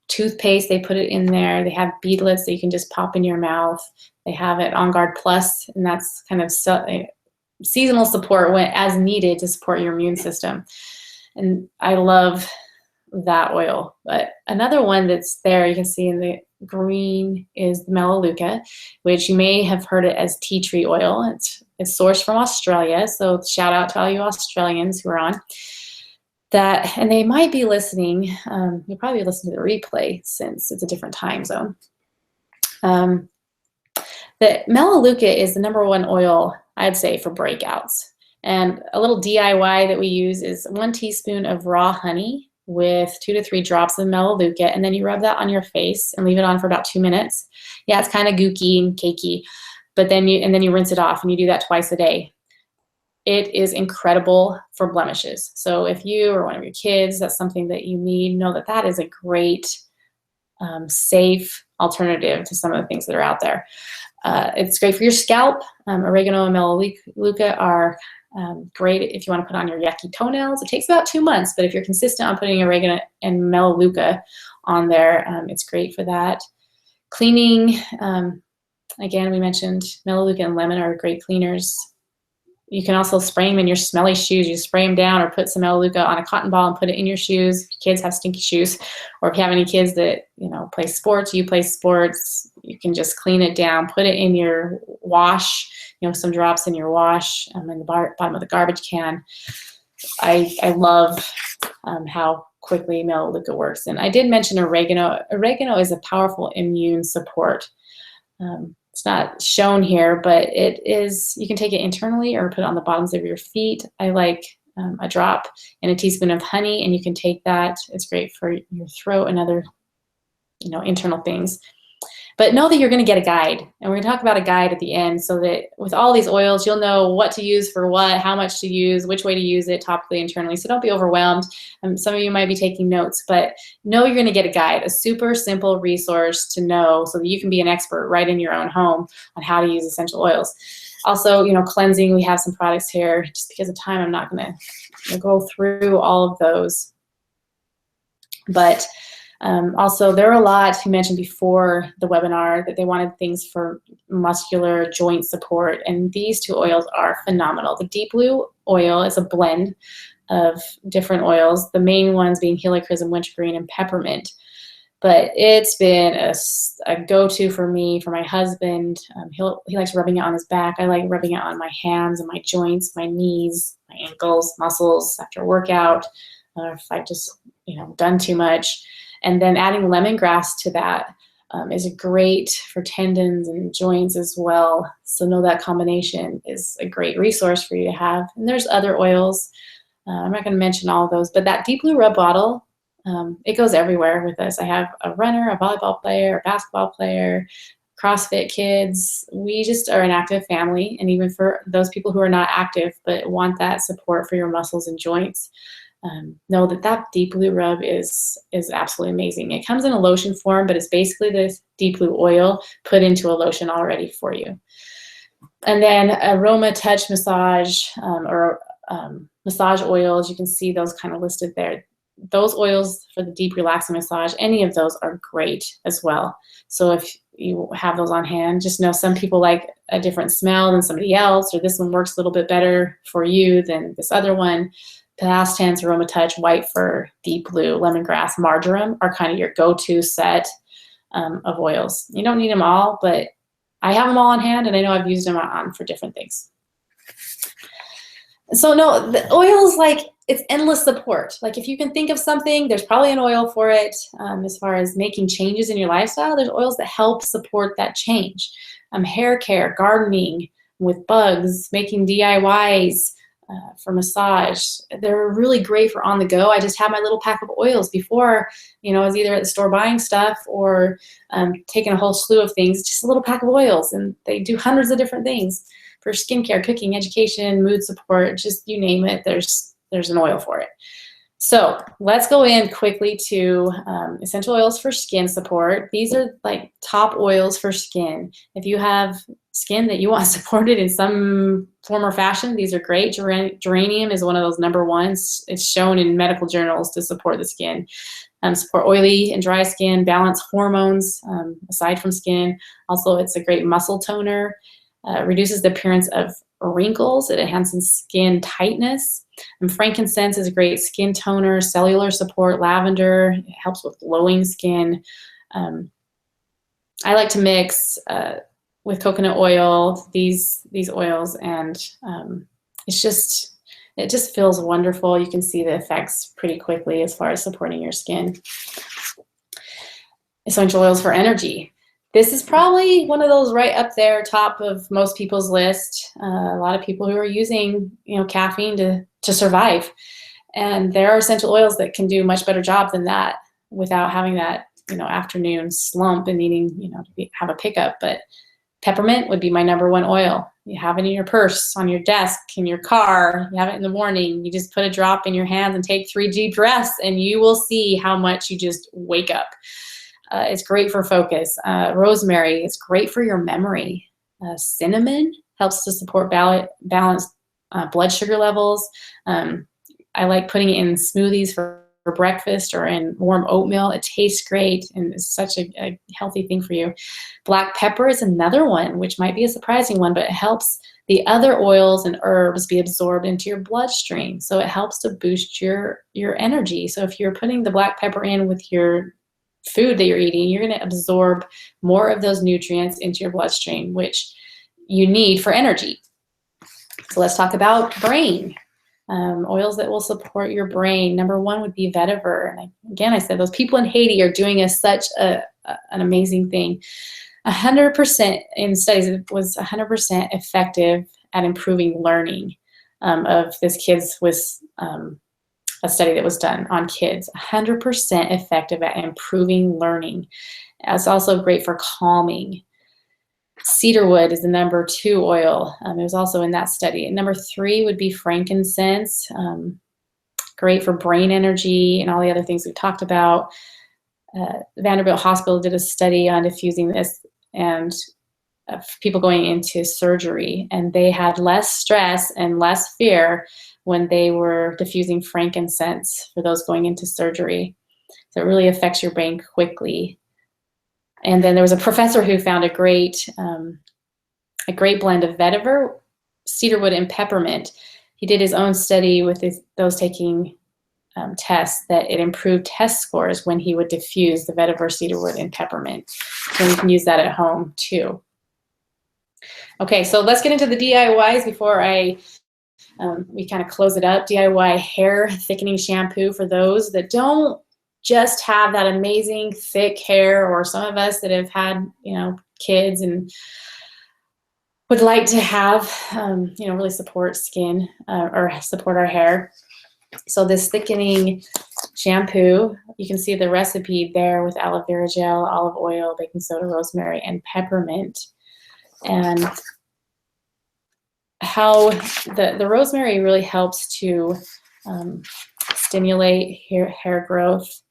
toothpaste, they put it in there. They have beadlets that you can just pop in your mouth. They have it On Guard Plus, and that's kind of seasonal support when as needed to support your immune system. And I love that oil. But another one that's there, you can see in the green, is the Melaleuca, which you may have heard it as tea tree oil. It's sourced from Australia, so shout out to all you Australians who are on that, and they might be listening. You'll probably listen to the replay since it's a different time zone. The Melaleuca is the #1 oil, I'd say, for breakouts. And a little DIY that we use is 1 teaspoon of raw honey with 2 to 3 drops of Melaleuca, and then you rub that on your face and leave it on for about 2 minutes. Yeah, it's kind of gooky and cakey, but then you rinse it off, and you do that twice a day. It is incredible for blemishes. So if you or one of your kids, that's something that you need, know that that is a great, safe alternative to some of the things that are out there. It's great for your scalp. Oregano and Melaleuca are great if you want to put on your yucky toenails. It takes about 2 months, but if you're consistent on putting oregano and Melaleuca on there, it's great for that. Cleaning, again, we mentioned Melaleuca and lemon are great cleaners. You can also spray them in your smelly shoes. You spray them down or put some Melaleuca on a cotton ball and put it in your shoes. If your kids have stinky shoes, or if you have any kids that play sports, you can just clean it down, put it in your wash, some drops in your wash, in the bottom of the garbage can. I love how quickly Melaleuca works. And I did mention oregano. Oregano is a powerful immune support. It's not shown here, but it is, you can take it internally or put it on the bottoms of your feet. I like a drop and a teaspoon of honey, and you can take that. It's great for your throat and other, internal things. But know that you're going to get a guide, and we're going to talk about a guide at the end, so that with all these oils, you'll know what to use for what, how much to use, which way to use it topically, internally. So don't be overwhelmed. Some of you might be taking notes, but know you're going to get a guide, a super simple resource to know, so that you can be an expert right in your own home on how to use essential oils. Also, cleansing, we have some products here. Just because of time, I'm not going to go through all of those. But also, there are a lot who mentioned before the webinar that they wanted things for muscular joint support, and these 2 oils are phenomenal. The Deep Blue oil is a blend of different oils, the main ones being helichrysum, wintergreen, and peppermint. But it's been a go-to for me, for my husband. He likes rubbing it on his back. I like rubbing it on my hands and my joints, my knees, my ankles, muscles after a workout. If I just done too much. And then adding lemongrass to that is great for tendons and joints as well. So know that combination is a great resource for you to have. And there's other oils. I'm not going to mention all of those, but that Deep Blue Rub bottle, it goes everywhere with us. I have a runner, a volleyball player, a basketball player, CrossFit kids. We just are an active family. And even for those people who are not active but want that support for your muscles and joints, know that Deep Blue Rub is absolutely amazing. It comes in a lotion form, but it's basically this Deep Blue oil put into a lotion already for you. And then Aroma Touch Massage or massage oils, you can see those kind of listed there. Those oils for the deep relaxing massage, any of those are great as well. So if you have those on hand, just know some people like a different smell than somebody else, or this one works a little bit better for you than this other one. Past Tense, Aroma Touch, White Fur, Deep Blue, Lemongrass, Marjoram are kind of your go-to set of oils. You don't need them all, but I have them all on hand, and I know I've used them on for different things. So no, the oils, like, it's endless support. Like, if you can think of something, there's probably an oil for it. As far as making changes in your lifestyle, there's oils that help support that change. Hair care, gardening with bugs, making DIYs, for massage. They're really great for on the go. I just have my little pack of oils before, I was either at the store buying stuff or taking a whole slew of things, just a little pack of oils, and they do hundreds of different things for skincare, cooking, education, mood support, just you name it, there's an oil for it. So let's go in quickly to essential oils for skin support. These are like top oils for skin. If you have skin that you want supported in some form or fashion, these are great. Geranium is one of those number ones. It's shown in medical journals to support the skin. Support oily and dry skin, balance hormones aside from skin. Also, it's a great muscle toner. Reduces the appearance of wrinkles. It enhances skin tightness. And frankincense is a great skin toner, cellular support. Lavender, it helps with glowing skin. I like to mix with coconut oil these oils, and it just feels wonderful. You can see the effects pretty quickly as far as supporting your skin. Essential oils for energy. This is probably one of those right up there, top of most people's list. A lot of people who are using, caffeine to survive. And there are essential oils that can do a much better job than that without having that, afternoon slump and needing, to have a pickup. But peppermint would be my number one oil. You have it in your purse, on your desk, in your car. You have it in the morning. You just put a drop in your hands and take 3 deep breaths, and you will see how much you just wake up. It's great for focus. Rosemary is great for your memory. Cinnamon helps to support balanced blood sugar levels. I like putting it in smoothies for breakfast or in warm oatmeal. It tastes great and it's such a healthy thing for you. Black pepper is another one, which might be a surprising one, but it helps the other oils and herbs be absorbed into your bloodstream. So it helps to boost your energy. So if you're putting the black pepper in with your food that you're eating, you're going to absorb more of those nutrients into your bloodstream, which you need for energy. So let's talk about brain. Oils that will support your brain. Number one would be vetiver. And again, I said those people in Haiti are doing such an amazing thing. 100% in studies, it was 100% effective at improving learning of this kids with a study that was done on kids. 100% effective at improving learning. It's also great for calming. Cedarwood is the number 2 oil. It was also in that study. And number 3 would be frankincense. Great for brain energy and all the other things we talked about. Vanderbilt Hospital did a study on diffusing this and people going into surgery, and they had less stress and less fear when they were diffusing frankincense for those going into surgery. So it really affects your brain quickly. And then there was a professor who found a great blend of vetiver, cedarwood, and peppermint. He did his own study with those taking tests that it improved test scores when he would diffuse the vetiver, cedarwood, and peppermint. So you can use that at home too. Okay, so let's get into the DIYs before I We kind of close it up. DIY hair thickening shampoo for those that don't just have that amazing thick hair, or some of us that have had, kids and would like to have, really support skin or support our hair. So this thickening shampoo, you can see the recipe there with aloe vera gel, olive oil, baking soda, rosemary, and peppermint. And how the rosemary really helps to stimulate hair growth.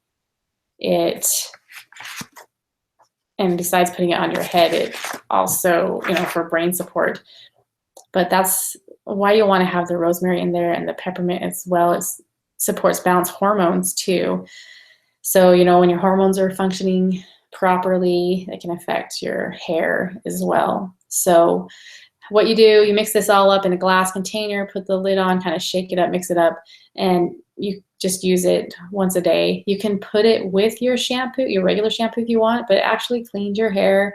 And besides putting it on your head, it also, for brain support. But that's why you want to have the rosemary in there, and the peppermint as well. It supports balanced hormones too. So, when your hormones are functioning properly, it can affect your hair as well. So what you do, you mix this all up in a glass container, put the lid on, kind of shake it up, mix it up, and you just use it once a day. You can put it with your shampoo, your regular shampoo if you want, but it actually cleans your hair.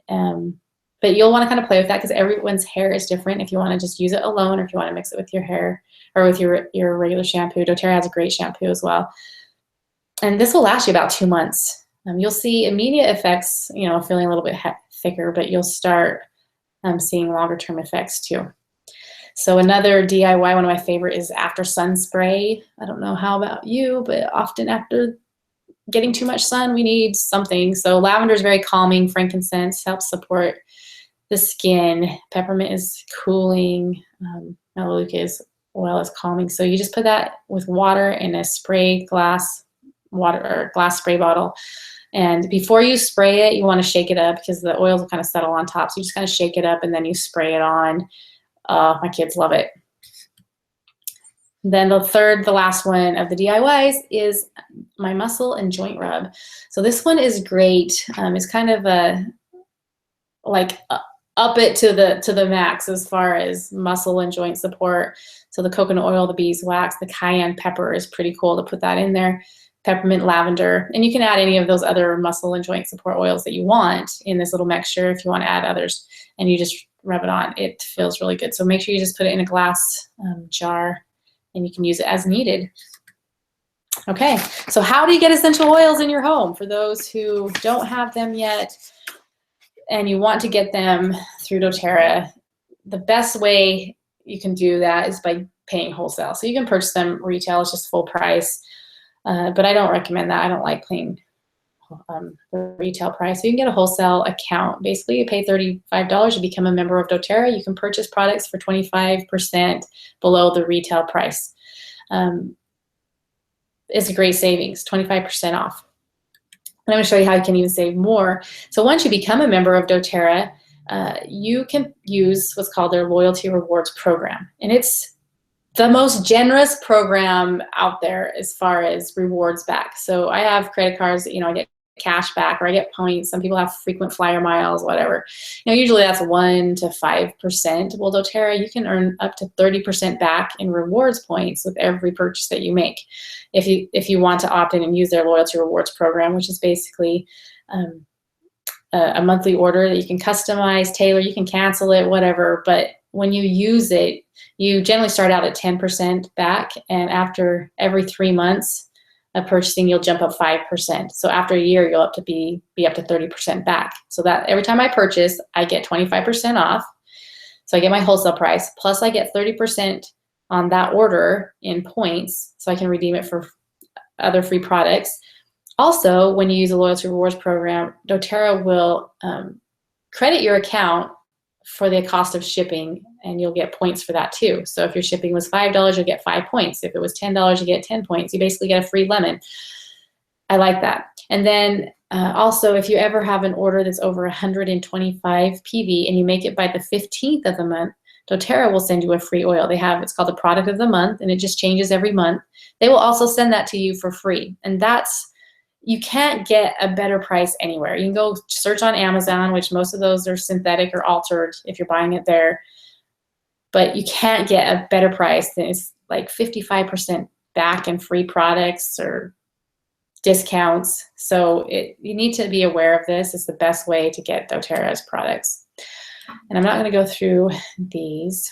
But you'll want to kind of play with that because everyone's hair is different. If you want to just use it alone, or if you want to mix it with your hair or with your regular shampoo. doTERRA has a great shampoo as well. And this will last you about 2 months. You'll see immediate effects, feeling a little bit thicker, but you'll start seeing longer term effects too. So another DIY, one of my favorite, is after sun spray. I don't know how about you, but often after getting too much sun, we need something. So lavender is very calming. Frankincense helps support the skin. Peppermint is cooling. Melaleuca is calming. So you just put that with water in a glass spray bottle. And before you spray it, you want to shake it up because the oils will kind of settle on top. So you just kind of shake it up and then you spray it on. My kids love it. Then the last one of the DIYs is my muscle and joint rub. So this one is great. It's kind of up it to the max as far as muscle and joint support. So the coconut oil, the beeswax, the cayenne pepper is pretty cool to put that in there. Peppermint, lavender, and you can add any of those other muscle and joint support oils that you want in this little mixture if you want to add others, and you just rub it on. It feels really good. So make sure you just put it in a glass jar, and you can use it as needed. Okay, so how do you get essential oils in your home? For those who don't have them yet and you want to get them through doTERRA, the best way you can do that is by paying wholesale. So you can purchase them retail, it's just full price. But I don't recommend that. I don't like paying the retail price. So you can get a wholesale account. Basically, you pay $35 to become a member of doTERRA. You can purchase products for 25% below the retail price. It's a great savings, 25% off. And I'm going to show you how you can even save more. So once you become a member of doTERRA, you can use what's called their loyalty rewards program. And it's the most generous program out there as far as rewards back. So I have credit cards, I get cash back, or I get points. Some people have frequent flyer miles, whatever. Usually that's 1 to 5%. Well, doTERRA, you can earn up to 30% back in rewards points with every purchase that you make. If you want to opt in and use their loyalty rewards program, which is basically a monthly order that you can customize, tailor, you can cancel it, whatever. But when you use it, you generally start out at 10% back, and after every 3 months of purchasing, you'll jump up 5%. So after a year, you'll be up to 30% back. So that every time I purchase, I get 25% off. So I get my wholesale price, plus I get 30% on that order in points, so I can redeem it for other free products. Also, when you use a loyalty rewards program, doTERRA will credit your account for the cost of shipping, and you'll get points for that too. So if your shipping was $5, you'll get 5 points. If it was $10, you get 10 points. You basically get a free lemon. I like that. And then also, if you ever have an order that's over 125 PV and you make it by the 15th of the month, doTERRA will send you a free oil. It's called the product of the month, and it just changes every month. They will also send that to you for free. And you can't get a better price anywhere. You can go search on Amazon, which most of those are synthetic or altered if you're buying it there. But you can't get a better price than it's like 55% back in free products or discounts. So you need to be aware of this. It's the best way to get doTERRA's products. And I'm not going to go through these.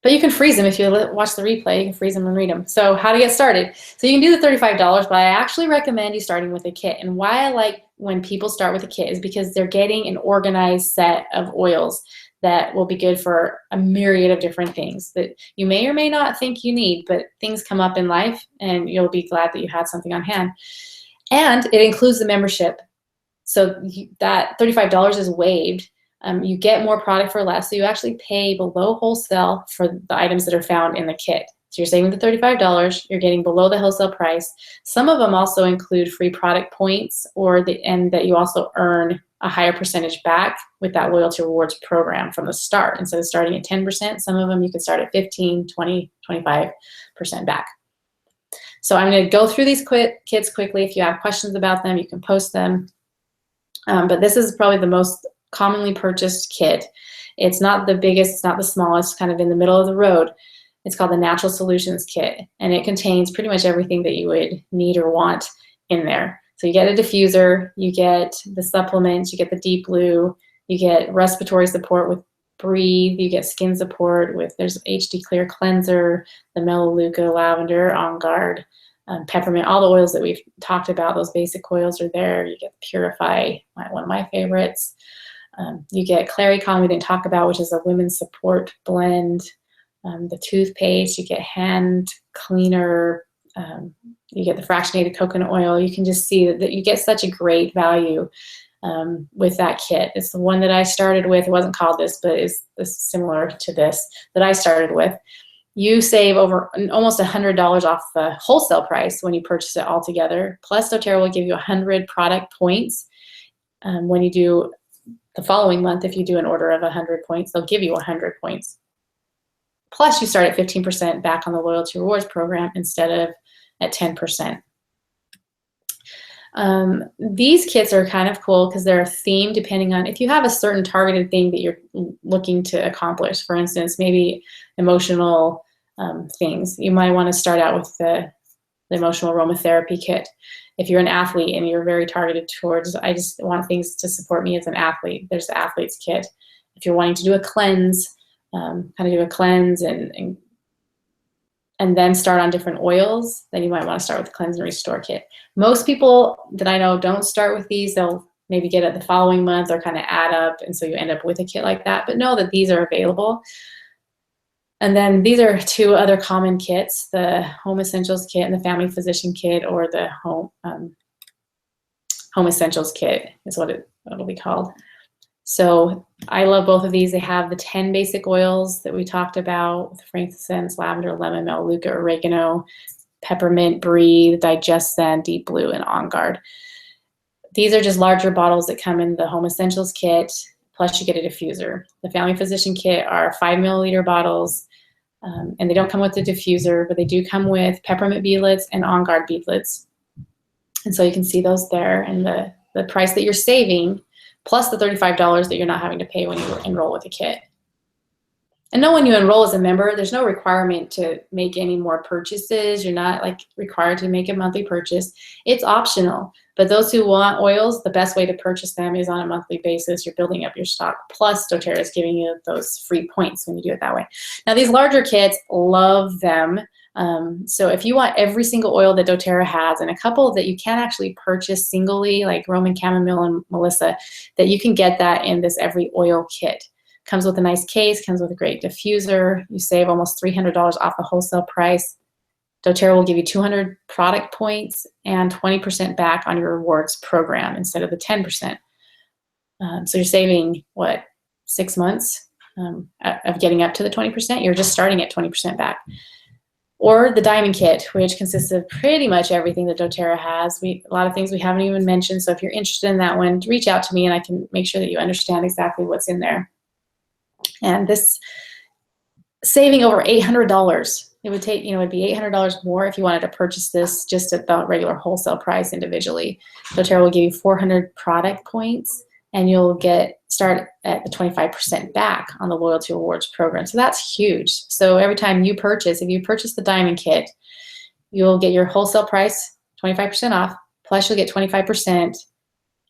But you can freeze them if you watch the replay. You can freeze them and read them. So how to get started. So you can do the $35, but I actually recommend you starting with a kit. And why I like when people start with a kit is because they're getting an organized set of oils that will be good for a myriad of different things that you may or may not think you need, but things come up in life and you'll be glad that you had something on hand. And it includes the membership. So that $35 is waived. You get more product for less, so you actually pay below wholesale for the items that are found in the kit. So you're saving the $35, you're getting below the wholesale price. Some of them also include free product points, and that you also earn a higher percentage back with that loyalty rewards program from the start. Instead of starting at 10%, some of them you can start at 15, 20, 25% back. So I'm going to go through these kits quickly. If you have questions about them, you can post them. But this is probably the most commonly purchased kit. It's not the biggest, it's not the smallest, kind of in the middle of the road. It's called the Natural Solutions Kit, and it contains pretty much everything that you would need or want in there. So you get a diffuser, you get the supplements, you get the Deep Blue, you get respiratory support with Breathe, you get skin support with, there's HD Clear Cleanser, the Melaleuca, Lavender, On Guard, peppermint, all the oils that we've talked about, those basic oils are there. You get Purify, one of my favorites. You get Clary Calm, we didn't talk about, which is a women's support blend. The toothpaste, you get hand cleaner, you get the fractionated coconut oil. You can just see that you get such a great value with that kit. It's the one that I started with. It wasn't called this, but it's similar to this that I started with. You save over almost $100 off the wholesale price when you purchase it all together. Plus, doTERRA will give you 100 product points when you do the following month. If you do an order of 100 points, they'll give you 100 points. Plus, you start at 15% back on the loyalty rewards program instead of at 10%. These kits are kind of cool because they're themed depending on if you have a certain targeted thing that you're looking to accomplish. For instance, maybe emotional things. You might want to start out with the emotional aromatherapy kit. If you're an athlete and you're very targeted towards, I just want things to support me as an athlete, there's the athlete's kit. If you're wanting to do a cleanse, kind of do a cleanse and then start on different oils, then you might want to start with the Cleanse and Restore kit. Most people that I know don't start with these. They'll maybe get it the following month or kind of add up, and so you end up with a kit like that. But know that these are available. And then these are two other common kits, the Home Essentials kit and the Family Physician kit, or the Home Essentials kit is what it'll be called. So I love both of these. They have the 10 basic oils that we talked about, with frankincense, lavender, lemon, melaleuca, oregano, peppermint, breathe, digest zen, deep blue, and On Guard. These are just larger bottles that come in the Home Essentials kit, plus you get a diffuser. The Family Physician kit are 5 milliliter bottles, and they don't come with the diffuser, but they do come with peppermint beadlets and On Guard beadlets. And so you can see those there, and the price that you're saving, plus the $35 that you're not having to pay when you enroll with a kit. And know when you enroll as a member, there's no requirement to make any more purchases. You're not like required to make a monthly purchase. It's optional. But those who want oils, the best way to purchase them is on a monthly basis. You're building up your stock. Plus, doTERRA is giving you those free points when you do it that way. Now, these larger kits, love them. So if you want every single oil that doTERRA has, and a couple that you can actually purchase singly, like Roman Chamomile and Melissa, that you can get that in this every oil kit. Comes with a nice case, comes with a great diffuser. You save almost $300 off the wholesale price. doTERRA will give you 200 product points and 20% back on your rewards program instead of the 10%. So you're saving, what, 6 months of getting up to the 20%? You're just starting at 20% back. Or the Diamond Kit, which consists of pretty much everything that doTERRA has. A lot of things we haven't even mentioned, so if you're interested in that one, reach out to me and I can make sure that you understand exactly what's in there. And this, saving over $800. It would take, it'd be $800 more if you wanted to purchase this just at the regular wholesale price individually. doTERRA will give you 400 product points, and you'll start at the 25% back on the loyalty rewards program. So that's huge. So every time you purchase, if you purchase the Diamond Kit, you'll get your wholesale price 25% off, plus you'll get 25%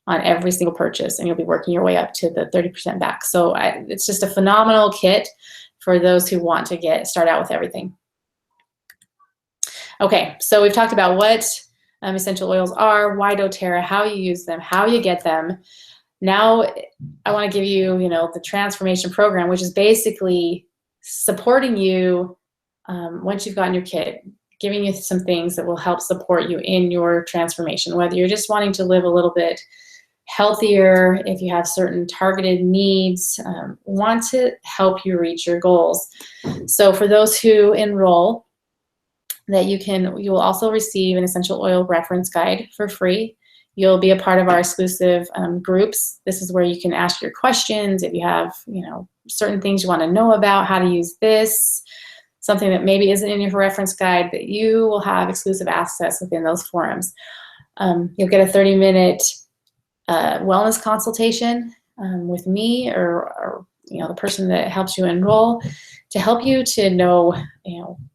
on every single purchase, and you'll be working your way up to the 30% back. So it's just a phenomenal kit for those who want to start out with everything. Okay, so we've talked about what essential oils are, why doTERRA, how you use them, how you get them. Now I want to give you, the transformation program, which is basically supporting you once you've gotten your kit, giving you some things that will help support you in your transformation, whether you're just wanting to live a little bit healthier, if you have certain targeted needs, want to help you reach your goals. So for those who enroll, you will also receive an essential oil reference guide for free. You'll be a part of our exclusive groups. This is where you can ask your questions if you have, certain things you want to know about, how to use this, something that maybe isn't in your reference guide, but you will have exclusive access within those forums. You'll get a 30-minute wellness consultation with me or the person that helps you enroll to help you to know,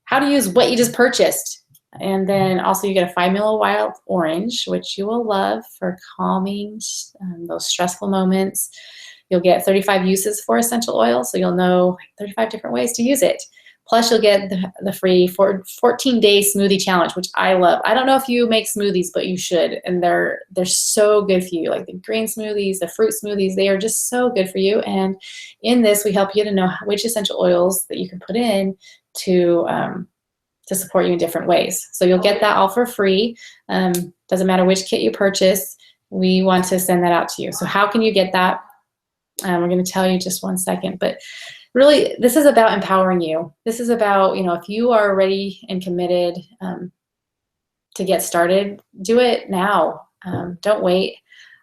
how to use what you just purchased. And then also you get a 5 ml wild orange, which you will love for calming those stressful moments. You'll get 35 uses for essential oil, so you'll know 35 different ways to use it. Plus you'll get the free 14-day smoothie challenge, which I love. I don't know if you make smoothies, but you should. And they're so good for you. Like the green smoothies, the fruit smoothies, they are just so good for you. And in this, we help you to know which essential oils that you can put in to support you in different ways. So you'll get that all for free. Doesn't matter which kit you purchase, we want to send that out to you. So how can you get that? We're going to tell you just one second, but really, this is about empowering you. This is about, if you are ready and committed to get started, do it now. Don't wait.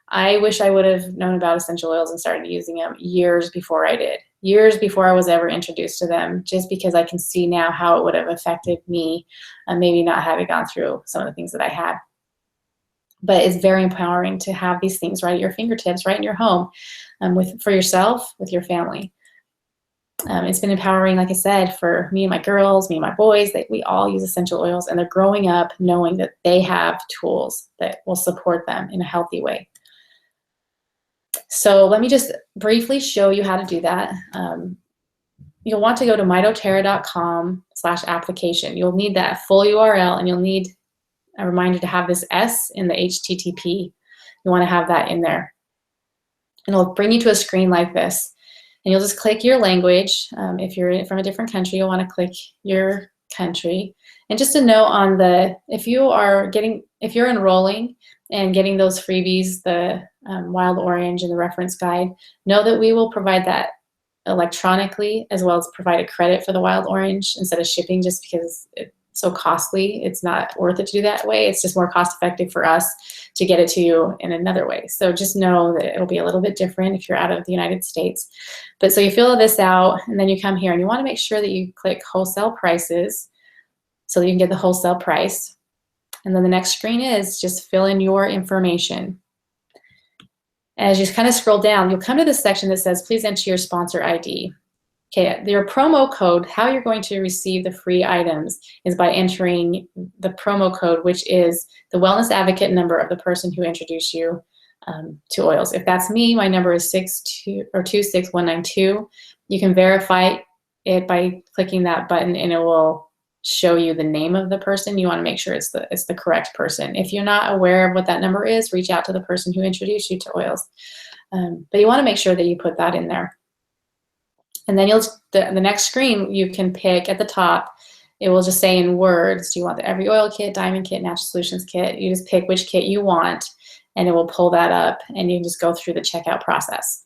I wish I would have known about essential oils and started using them years before I did, years before I was ever introduced to them, just because I can see now how it would have affected me, maybe not having gone through some of the things that I had. But it's very empowering to have these things right at your fingertips, right in your home, for yourself, with your family. It's been empowering, like I said, for me and my girls, me and my boys, that we all use essential oils, and they're growing up knowing that they have tools that will support them in a healthy way. So let me just briefly show you how to do that. You'll want to go to mydoterra.com/application. You'll need that full URL, and you'll need a reminder to have this S in the HTTP. You want to have that in there. And it'll bring you to a screen like this. And you'll just click your language. If you're from a different country, you'll want to click your country. And just a note on if you're enrolling and getting those freebies, the wild orange and the reference guide, know that we will provide that electronically, as well as provide a credit for the wild orange instead of shipping, just because it's so costly. It's not worth it to do that way. It's just more cost effective for us to get it to you in another way. So just know that it'll be a little bit different if you're out of the United States. But so you fill this out, and then you come here, and you want to make sure that you click wholesale prices so that you can get the wholesale price. And then the next screen is just fill in your information. As you kind of scroll down, you'll come to this section that says, please enter your sponsor ID. Okay, your promo code, how you're going to receive the free items is by entering the promo code, which is the wellness advocate number of the person who introduced you to oils. If that's me, my number is 26192. You can verify it by clicking that button, and it will show you the name of the person. You want to make sure it's the correct person. If you're not aware of what that number is, reach out to the person who introduced you to oils. But you want to make sure that you put that in there. And then the next screen, you can pick at the top, it will just say in words, do you want the Every Oil Kit, Diamond Kit, Natural Solutions Kit? You just pick which kit you want, and it will pull that up, and you can just go through the checkout process.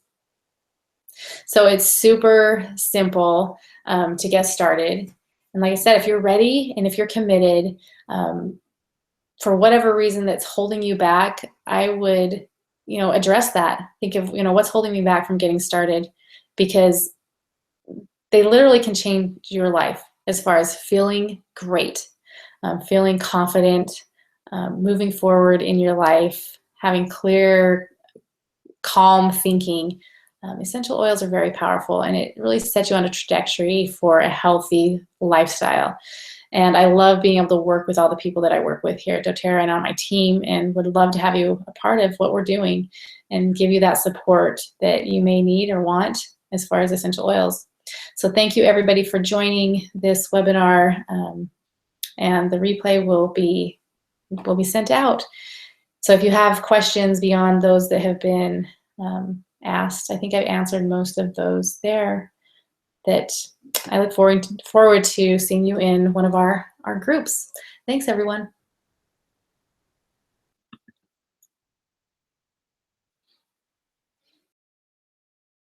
So it's super simple to get started. And like I said, if you're ready and if you're committed, for whatever reason that's holding you back, I would, address that. Think of, what's holding me back from getting started, because they literally can change your life as far as feeling great, feeling confident, moving forward in your life, having clear, calm thinking. Essential oils are very powerful, and it really sets you on a trajectory for a healthy lifestyle. And I love being able to work with all the people that I work with here at doTERRA and on my team, and would love to have you a part of what we're doing and give you that support that you may need or want as far as essential oils. So thank you everybody for joining this webinar, and the replay will be sent out. So if you have questions beyond those that have been asked, I think I've answered most of those there. That I look forward to seeing you in one of our groups. Thanks, everyone.